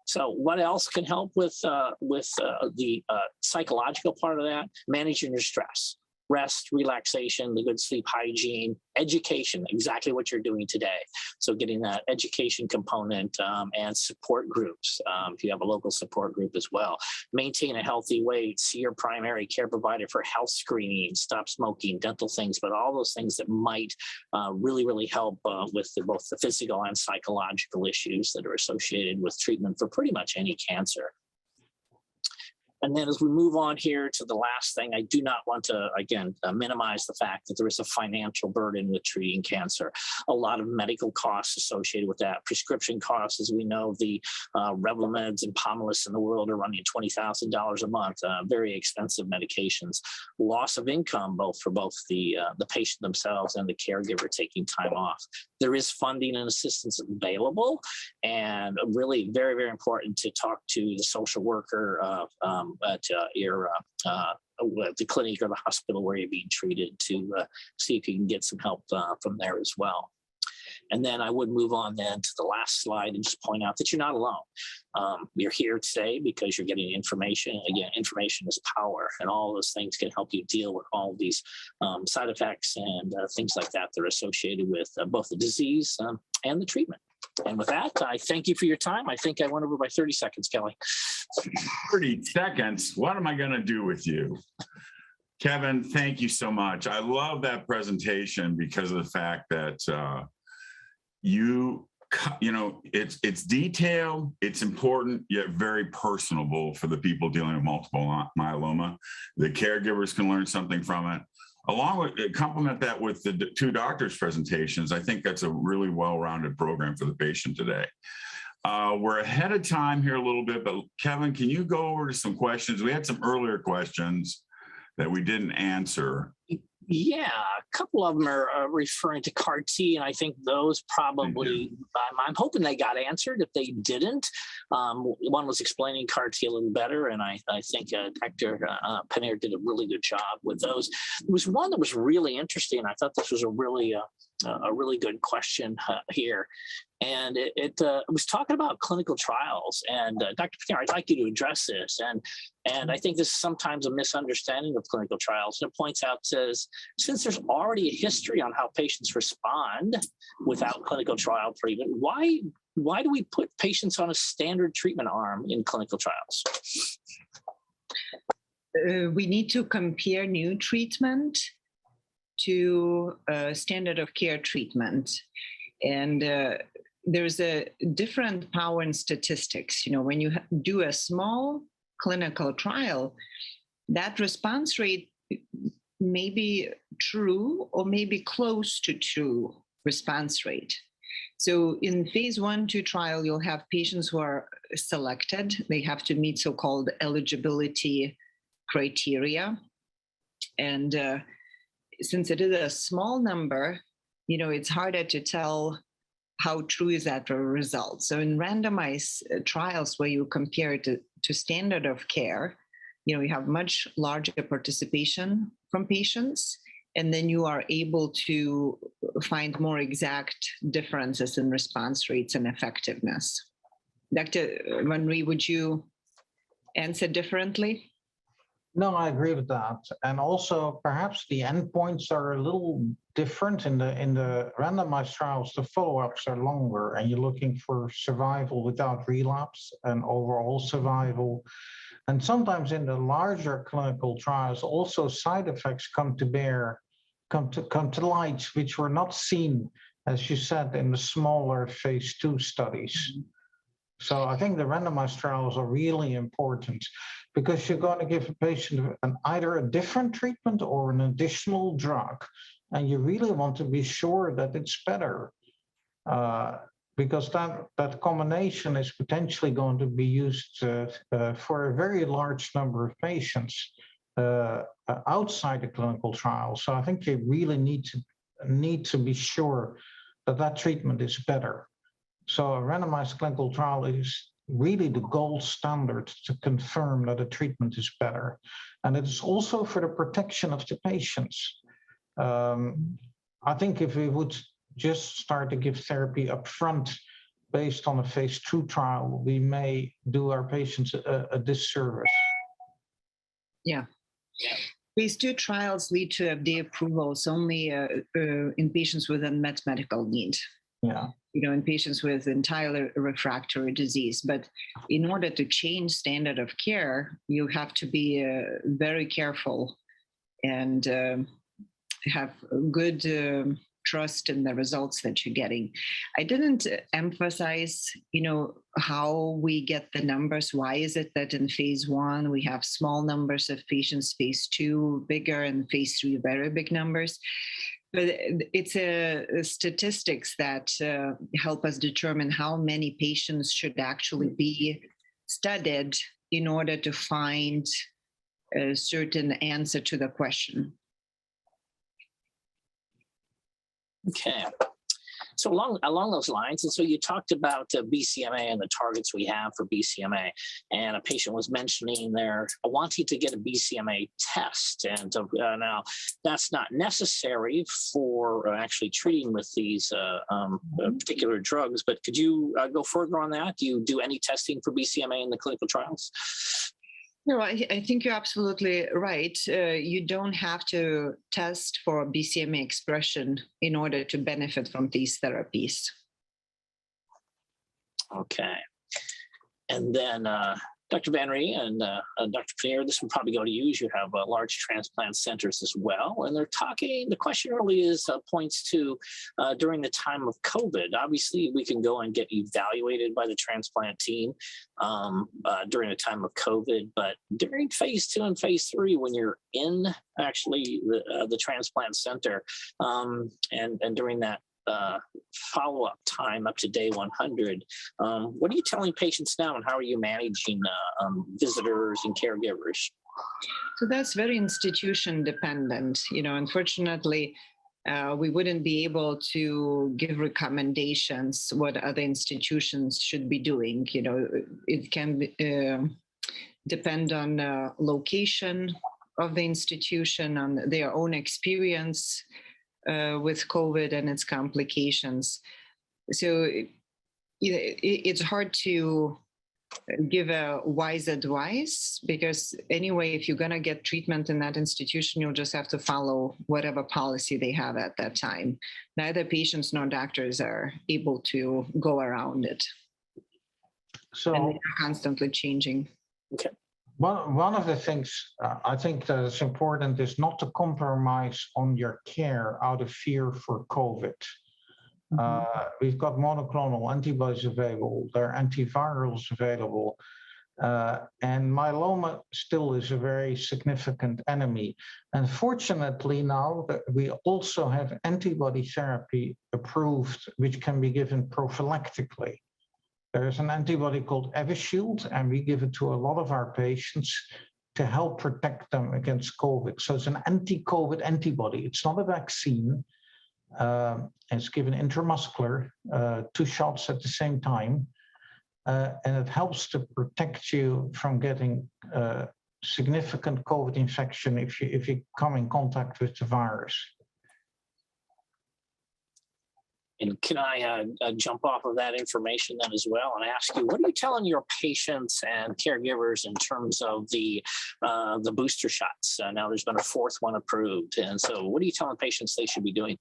So what else can help with the psychological part of that? Managing your stress. Rest, relaxation, the good sleep hygiene, education, exactly what you're doing today. So getting that education component and support groups, if you have a local support group as well. Maintain a healthy weight, see your primary care provider for health screening, stop smoking, dental things, but all those things that might really, really help with both the physical and psychological issues that are associated with treatment for pretty much any cancer. And then as we move on here to the last thing, I do not want to, again, minimize the fact that there is a financial burden with treating cancer. A lot of medical costs associated with that. Prescription costs, as we know, the Revlimeds and Pomalyst in the world are running $20,000 a month, very expensive medications. Loss of income, both for the patient themselves and the caregiver taking time off. There is funding and assistance available, and really very, very important to talk to the social worker at the clinic or the hospital where you're being treated to see if you can get some help from there as well. And then I would move on then to the last slide and just point out that you're not alone. You're here today because you're getting information. Again, information is power, and all those things can help you deal with all of these side effects and things like that that are associated with both the disease and the treatment. And with that, I thank you for your time. I think I went over by 30 seconds, Kelly. 30 seconds? What am I going to do with you? Kevin, thank you so much. I love that presentation because of the fact that you know, it's detailed, it's important, yet very personable for the people dealing with multiple myeloma. The caregivers can learn something from it. Along with, complement that with the two doctors' presentations, I think that's a really well-rounded program for the patient today. We're ahead of time here a little bit, but Kevin, can you go over to some questions? We had some earlier questions that we didn't answer. Yeah, a couple of them are referring to CAR T, and I think those probably, I'm hoping they got answered. If they didn't, one was explaining CAR T a little better, and I think Dr. Pannier did a really good job with those. There was one that was really interesting. I thought this was a really good question here. And it was talking about clinical trials. And Dr. Pannier, I'd like you to address this. And I think this is sometimes a misunderstanding of clinical trials. And it points out, says, since there's already a history on how patients respond without clinical trial treatment, why do we put patients on a standard treatment arm in clinical trials? We need to compare new treatment to standard of care treatment. And there's a different power in statistics. When you do a small clinical trial, that response rate may be true or maybe close to true response rate. So in phase 1-2 trial, you'll have patients who are selected. They have to meet so-called eligibility criteria. And since it is a small number, it's harder to tell how true is that result. So in randomized trials where you compare it to standard of care, you have much larger participation from patients, and then you are able to find more exact differences in response rates and effectiveness. Dr. Van Rhee, would you answer differently? No, I agree with that. And also perhaps the endpoints are a little different in the randomized trials. The follow-ups are longer and you're looking for survival without relapse and overall survival. And sometimes in the larger clinical trials, also side effects come to light, which were not seen, as you said, in the smaller phase 2 studies. So I think the randomized trials are really important because you're going to give a patient either a different treatment or an additional drug. And you really want to be sure that it's better because that combination is potentially going to be used for a very large number of patients outside the clinical trial. So I think you really need to be sure that treatment is better. So a randomized clinical trial is really the gold standard to confirm that a treatment is better. And it is also for the protection of the patients. I think if we would just start to give therapy upfront based on a phase 2 trial, we may do our patients a disservice. Yeah. Phase 2 trials lead to FDA approvals only in patients with unmet medical need. Yeah. In patients with entirely refractory disease. But in order to change standard of care, you have to be very careful and have good trust in the results that you're getting. I didn't emphasize, how we get the numbers. Why is it that in phase 1 we have small numbers of patients, phase 2 bigger, and phase 3 very big numbers? But it's statistics that help us determine how many patients should actually be studied in order to find a certain answer to the question. Okay. So along those lines, and so you talked about BCMA and the targets we have for BCMA, and a patient was mentioning they're wanting to get a BCMA test, and now that's not necessary for actually treating with these particular drugs, but could you go further on that? Do you do any testing for BCMA in the clinical trials? No, I think you're absolutely right. You don't have to test for BCMA expression in order to benefit from these therapies. Okay. And then Dr. Van Rhee and Dr. Pierre, this would probably go to you as you have large transplant centers as well. And the question really is points to during the time of COVID. Obviously, we can go and get evaluated by the transplant team during the time of COVID, but during phase 2 and phase 3, when you're in actually the transplant center and during that follow-up time up to day 100. What are you telling patients now, and how are you managing visitors and caregivers? So that's very institution dependent. Unfortunately, we wouldn't be able to give recommendations what other institutions should be doing. It can depend on location of the institution, on their own experience with COVID and its complications. So it's hard to give a wise advice because anyway, if you're going to get treatment in that institution, you'll just have to follow whatever policy they have at that time. Neither patients nor doctors are able to go around it. So and they are constantly changing. Okay. One of the things I think that is important is not to compromise on your care out of fear for COVID. We've got monoclonal antibodies available. There are antivirals available. And myeloma still is a very significant enemy. And fortunately now that we also have antibody therapy approved, which can be given prophylactically. There's an antibody called Evishield, and we give it to a lot of our patients to help protect them against COVID. So it's an anti-COVID antibody. It's not a vaccine. It's given intramuscular, 2 shots at the same time. And it helps to protect you from getting significant COVID infection if you come in contact with the virus. And can I jump off of that information then as well and ask you, what are you telling your patients and caregivers in terms of the booster shots? Now there's been a 4th one approved. And so what are you telling patients they should be doing?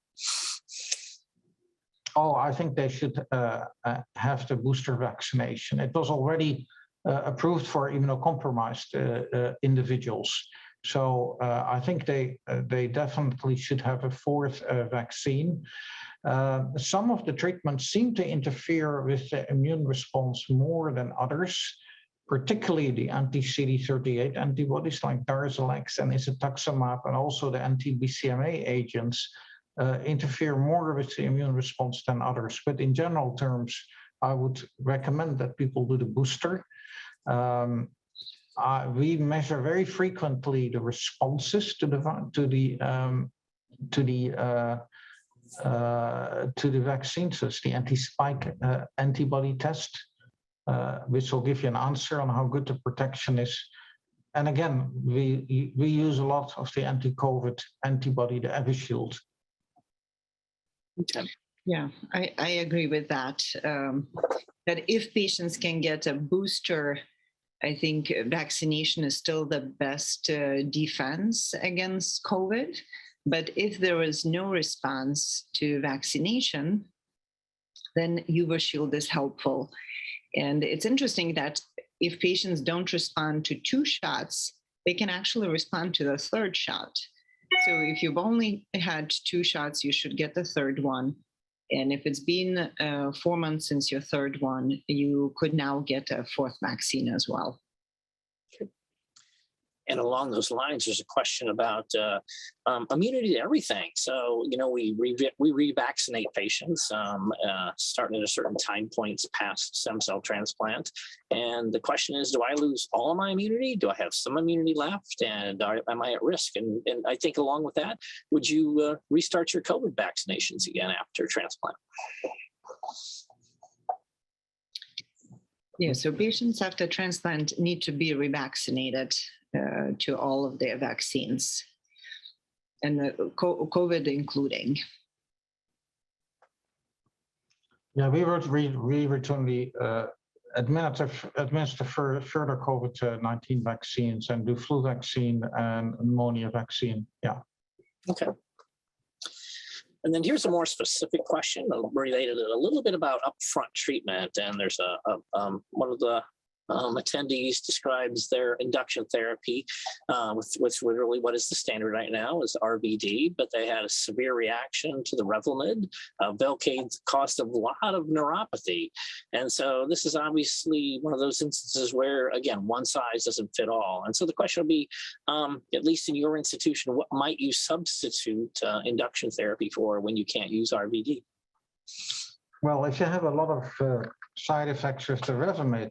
Oh, I think they should have the booster vaccination. It was already approved for immunocompromised individuals. So I think they definitely should have a 4th vaccine. Some of the treatments seem to interfere with the immune response more than others, particularly the anti-CD38 antibodies like Darzalex and isatuximab, and also the anti-BCMA agents interfere more with the immune response than others. But in general terms, I would recommend that people do the booster. We measure very frequently the responses to the vaccine. So it's the anti-spike antibody test, which will give you an answer on how good the protection is. And again, we use a lot of the anti-COVID antibody, the Evishield. Okay. Yeah, I agree with that. That if patients can get a booster, I think vaccination is still the best defense against COVID. But if there is no response to vaccination, then Evishield is helpful. And it's interesting that if patients don't respond to 2 shots, they can actually respond to the 3rd shot. So if you've only had 2 shots, you should get the 3rd one. And if it's been 4 months since your 3rd one, you could now get a 4th vaccine as well. And along those lines, there's a question about immunity to everything. So, you know, we revaccinate patients starting at a certain time points past stem cell transplant. And the question is, do I lose all of my immunity? Do I have some immunity left? And am I at risk? And I think along with that, would you restart your COVID vaccinations again after transplant? Yeah, so patients after transplant need to be revaccinated to all of their vaccines, and COVID including. Yeah, we routinely administer further COVID-19 vaccines and do flu vaccine and pneumonia vaccine. Yeah. Okay. And then here's a more specific question related a little bit about upfront treatment. And there's one of the attendees describes their induction therapy, with literally what is the standard right now is RVD, but they had a severe reaction to the Revlimid. Velcade caused a lot of neuropathy. And so this is obviously one of those instances where, again, one size doesn't fit all. And so the question would be, at least in your institution, what might you substitute induction therapy for when you can't use RVD? Well, if you have a lot of side effects with the Revlimid,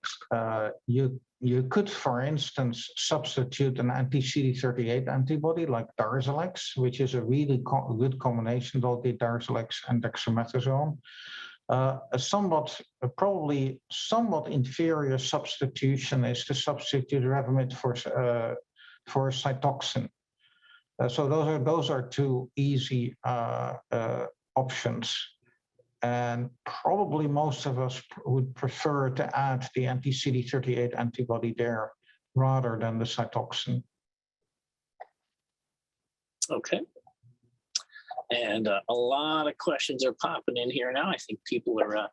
you could, for instance, substitute an anti-CD38 antibody like Darzalex, which is a really good combination, Velcade, Darzalex, and dexamethasone. Probably somewhat inferior substitution is to substitute Revlimid for Cytoxan. So those are 2 easy options. And probably most of us would prefer to add the anti-CD38 antibody there rather than the Cytoxan. Okay. And a lot of questions are popping in here now. I think people are,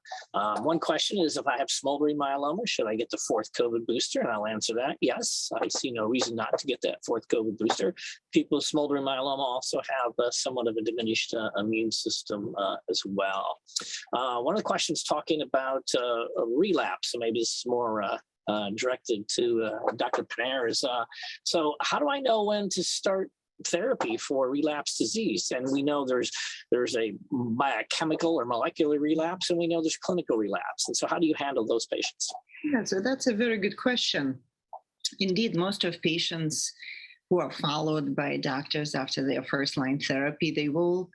one question is, if I have smoldering myeloma, should I get the 4th COVID booster? And I'll answer that. Yes, I see no reason not to get that 4th COVID booster. People with smoldering myeloma also have somewhat of a diminished immune system as well. One of the questions talking about a relapse, so maybe this is more directed to Dr. Panner, is so how do I know when to start therapy for relapse disease? And we know there's a biochemical or molecular relapse, and we know there's clinical relapse. And so how do you handle those patients? Yeah, so that's a very good question. Indeed, most of patients who are followed by doctors after their first-line therapy, they will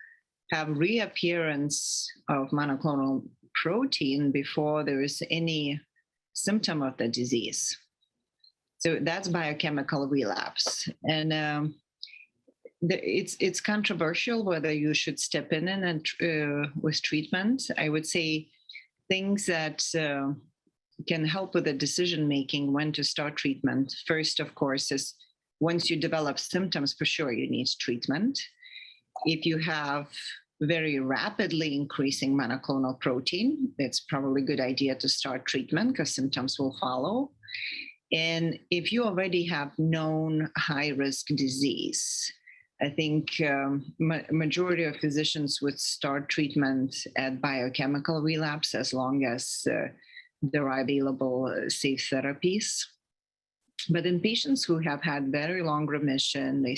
have reappearance of monoclonal protein before there is any symptom of the disease. So that's biochemical relapse. And it's controversial whether you should step in and with treatment. I would say things that can help with the decision making when to start treatment. First, of course, is once you develop symptoms, for sure you need treatment. If you have very rapidly increasing monoclonal protein, it's probably a good idea to start treatment because symptoms will follow. And if you already have known high-risk disease, I think majority of physicians would start treatment at biochemical relapse as long as there are available safe therapies. But in patients who have had very long remission, they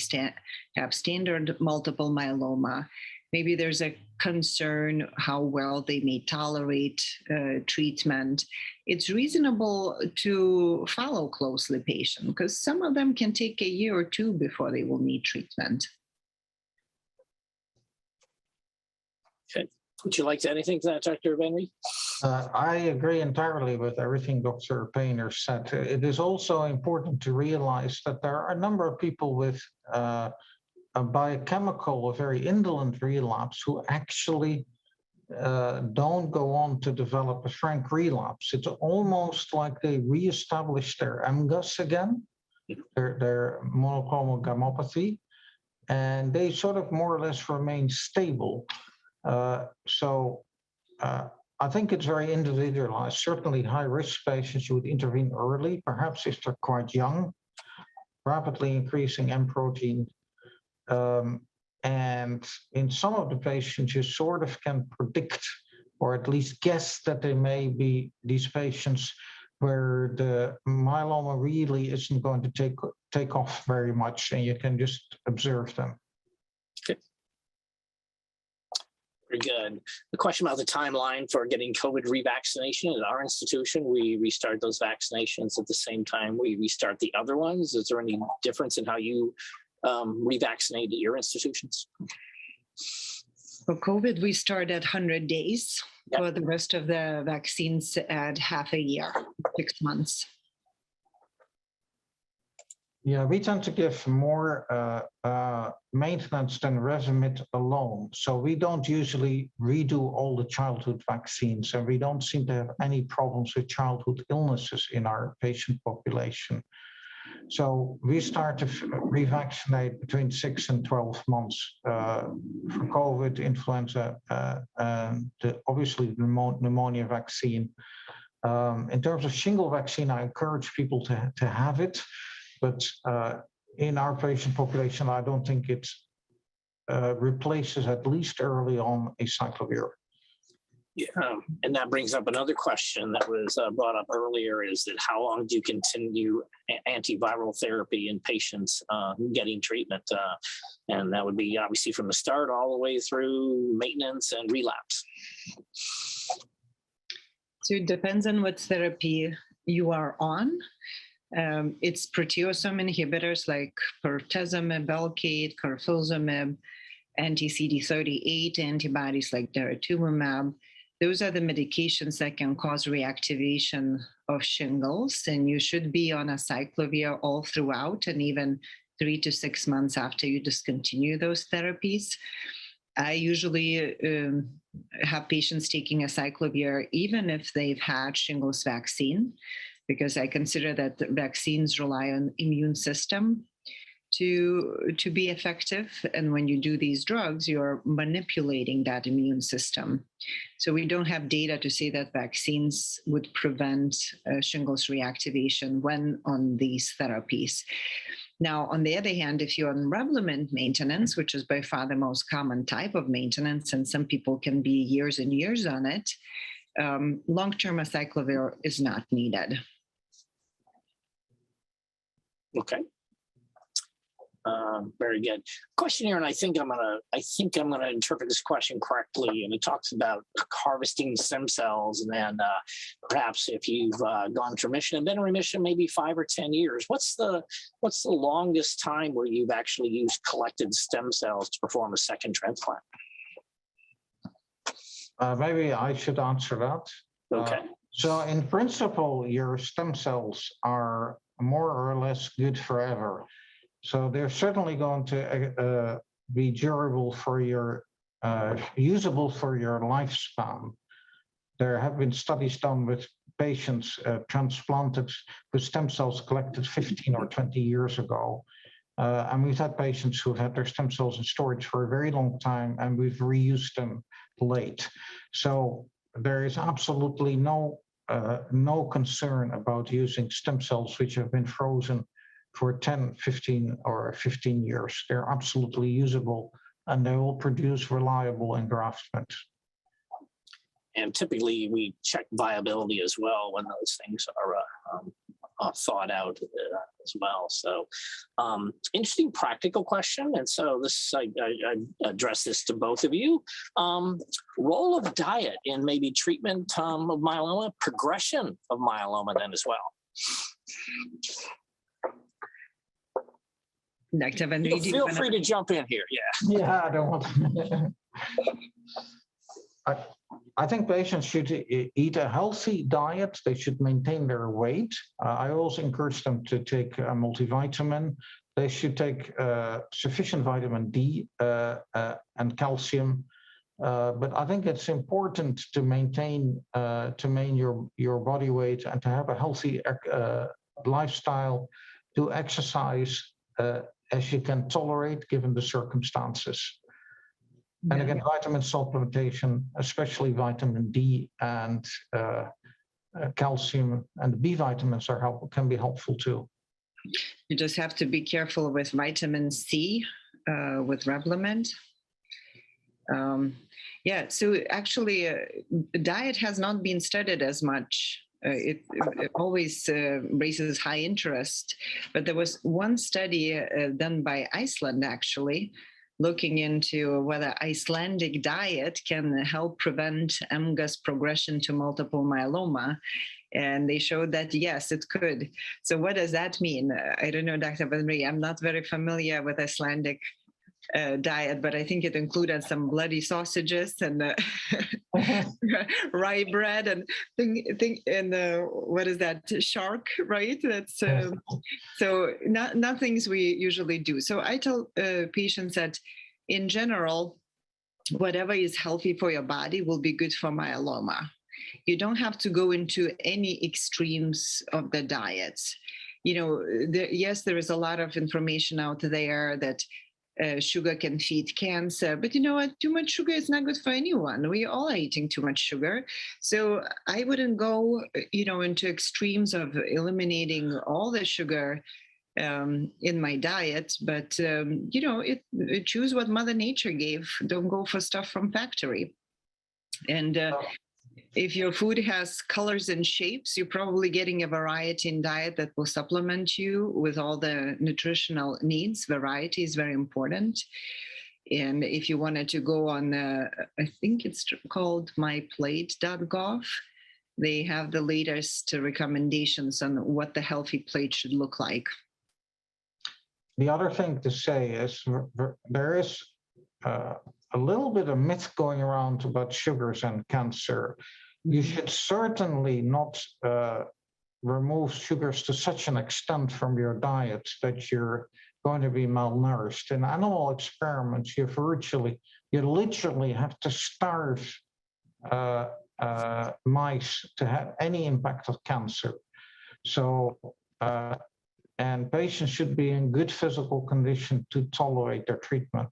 have standard multiple myeloma, maybe there's a concern how well they may tolerate treatment. It's reasonable to follow closely patient because some of them can take a year or two before they will need treatment. Okay. Would you like to add anything to that, Dr. Van Rhee? I agree entirely with everything Dr. Painter said. It is also important to realize that there are a number of people with a biochemical, a very indolent relapse who actually don't go on to develop a frank relapse. It's almost like they reestablish their MGUS again, their monoclonal gammopathy, and they sort of more or less remain stable. I think it's very individualized. Certainly high-risk patients, you would intervene early, perhaps if they're quite young, rapidly increasing M protein. And in some of the patients, you sort of can predict or at least guess that they may be these patients where the myeloma really isn't going to take off very much, and you can just observe them. Okay. Very good. The question about the timeline for getting COVID revaccination at our institution, we restart those vaccinations at the same time we restart the other ones. Is there any difference in how you revaccinate at your institutions? For COVID, we start at 100 days. Yep. For the rest of the vaccines at half a year, 6 months. Yeah, we tend to give more maintenance than Revlimid alone. So we don't usually redo all the childhood vaccines, and we don't seem to have any problems with childhood illnesses in our patient population. So we start to revaccinate between 6 and 12 months for COVID, influenza, obviously the pneumonia vaccine. In terms of shingle vaccine, I encourage people to have it. But in our patient population, I don't think it replaces, at least early on, a cyclovir. Yeah, and that brings up another question that was brought up earlier, is that how long do you continue antiviral therapy in patients getting treatment? And that would be obviously from the start all the way through maintenance and relapse. So it depends on what therapy you are on. It's proteasome inhibitors like pertuzumab, Velcade, carfilzomib, anti-CD38 antibodies like daratumumab. Those are the medications that can cause reactivation of shingles, and you should be on a cyclovir all throughout, and even 3 to 6 months after you discontinue those therapies. I usually have patients taking a cyclovir even if they've had shingles vaccine, because I consider that the vaccines rely on immune system to be effective. And when you do these drugs, you're manipulating that immune system. So we don't have data to say that vaccines would prevent shingles reactivation when on these therapies. Now, on the other hand, if you're on Revlimid maintenance, which is by far the most common type of maintenance, and some people can be years and years on it, long-term acyclovir is not needed. Okay. Very good. Question here, and I think I'm gonna interpret this question correctly. And it talks about harvesting stem cells, and then perhaps if you've gone to remission and been in remission maybe 5 or 10 years, what's the longest time where you've actually used collected stem cells to perform a second transplant? Maybe I should answer that. Okay. So in principle, your stem cells are more or less good forever. So they're certainly going to be durable for your, usable for your lifespan. There have been studies done with patients transplanted with stem cells collected 15 or 20 years ago. And we've had patients who've had their stem cells in storage for a very long time, and we've reused them late. So there is absolutely no concern about using stem cells which have been frozen for 10, 15, or 15 years. They're absolutely usable, and they will produce reliable engraftment. And typically we check viability as well when those things are thought out as well. So interesting practical question. And so this, I address this to both of you. Role of diet in maybe treatment of myeloma, progression of myeloma then as well. Dr. Van Rhee, Feel free to jump in here. Yeah. Yeah, I don't want I think patients should eat a healthy diet. They should maintain their weight. I also encourage them to take a multivitamin. They should take sufficient vitamin D and calcium. But I think it's important to maintain your body weight and to have a healthy lifestyle, to exercise as you can tolerate given the circumstances. And again, vitamin supplementation, especially vitamin D and calcium and B vitamins can be helpful too. You just have to be careful with vitamin C with Revlimid. Yeah, so actually, diet has not been studied as much. It always raises high interest, but there was one study done by Iceland actually, looking into whether Icelandic diet can help prevent MGUS progression to multiple myeloma. And they showed that, yes, it could. So what does that mean? I don't know, Dr. Van Rhee, I'm not very familiar with Icelandic diet, but I think it included some bloody sausages and rye bread and what is that, shark, right? That's so not things we usually do. So I tell patients that in general, whatever is healthy for your body will be good for myeloma. You don't have to go into any extremes of the diets. You know, yes, there is a lot of information out there that sugar can feed cancer, but you know what? Too much sugar is not good for anyone. We all are eating too much sugar. So I wouldn't go, into extremes of eliminating all the sugar in my diet, but choose what Mother Nature gave. Don't go for stuff from factory. And if your food has colors and shapes, you're probably getting a variety in diet that will supplement you with all the nutritional needs. Variety is very important. And if you wanted to go on, I think it's called myplate.gov, they have the latest recommendations on what the healthy plate should look like. The other thing to say is there is a little bit of myth going around about sugars and cancer. You should certainly not remove sugars to such an extent from your diet that you're going to be malnourished. In animal experiments, you literally have to starve mice to have any impact of cancer. So and patients should be in good physical condition to tolerate their treatment.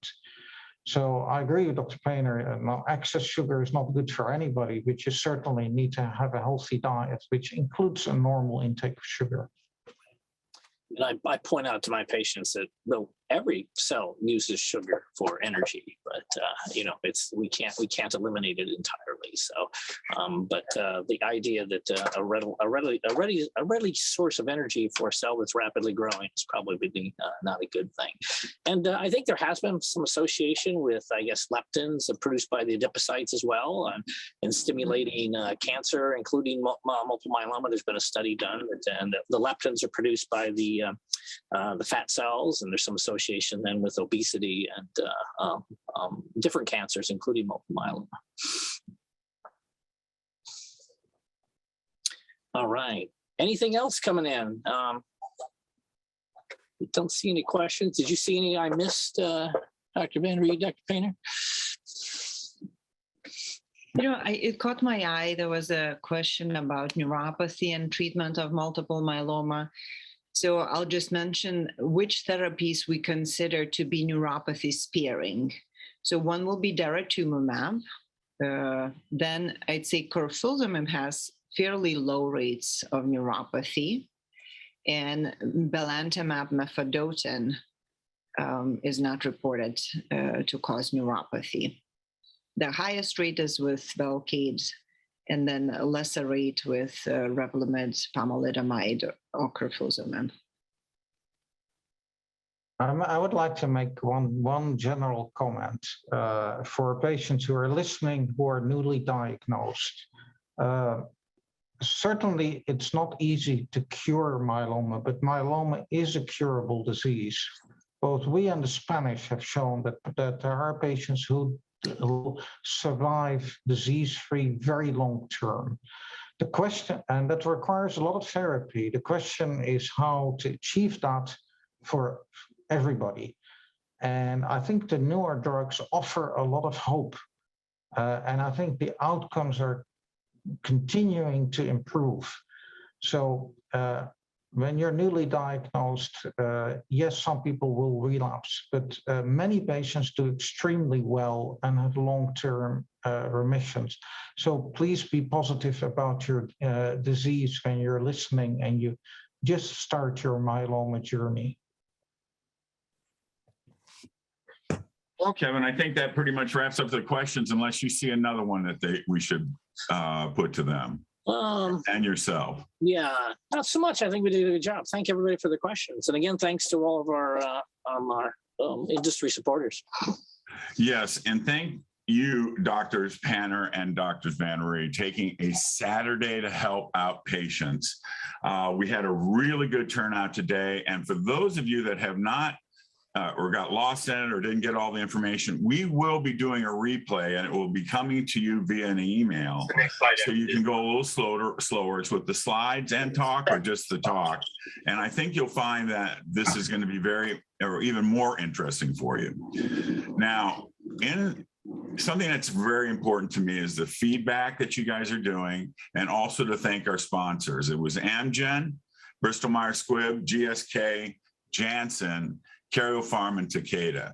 So I agree with Dr. Painter, excess sugar is not good for anybody, but you certainly need to have a healthy diet, which includes a normal intake of sugar. And I point out to my patients that though every cell uses sugar for energy, but we can't eliminate it entirely. So, but the idea that a ready source of energy for a cell that's rapidly growing is probably not a good thing. And I think there has been some association with, I guess, leptins produced by the adipocytes as well, and stimulating cancer, including multiple myeloma. There's been a study done and the leptins are produced by the fat cells, and there's some association then with obesity and different cancers, including multiple myeloma. All right. Anything else coming in? Don't see any questions. Did you see any I missed, Dr. Van Rhee, Dr. Painter? It caught my eye. There was a question about neuropathy and treatment of multiple myeloma. So I'll just mention which therapies we consider to be neuropathy sparing. So one will be daratumumab. Then I'd say carfilzomib has fairly low rates of neuropathy. And belantamab mafodotin is not reported to cause neuropathy. The highest rate is with Velcade, and then a lesser rate with Revlimid, pomalidomide, or carfilzomib. I would like to make one general comment for patients who are listening who are newly diagnosed. Certainly, it's not easy to cure myeloma, but myeloma is a curable disease. Both we and the Spanish have shown that there are patients who survive disease-free very long term. The question, and that requires a lot of therapy, the question is how to achieve that for everybody. And I think the newer drugs offer a lot of hope. And I think the outcomes are continuing to improve. So when you're newly diagnosed, yes, some people will relapse, but many patients do extremely well and have long-term remissions. So please be positive about your disease when you're listening and you just start your myeloma journey. Well, Kevin, I think that pretty much wraps up the questions, unless you see another one that we should put to them. And yourself. Yeah, not so much. I think we did a good job. Thank everybody for the questions. And again, thanks to all of our industry supporters. Yes, and thank you, Doctors Panner and Doctors Van Rhee, taking a Saturday to help out patients. We had a really good turnout today. And for those of you that have not or got lost in it or didn't get all the information, we will be doing a replay and it will be coming to you via an email. So you can go a little slower. It's with the slides and talk or just the talk. And I think you'll find that this is going to be even more interesting for you. Now, something that's very important to me is the feedback that you guys are doing, and also to thank our sponsors. It was Amgen, Bristol Myers Squibb, GSK, Janssen, Karyopharm, and Takeda.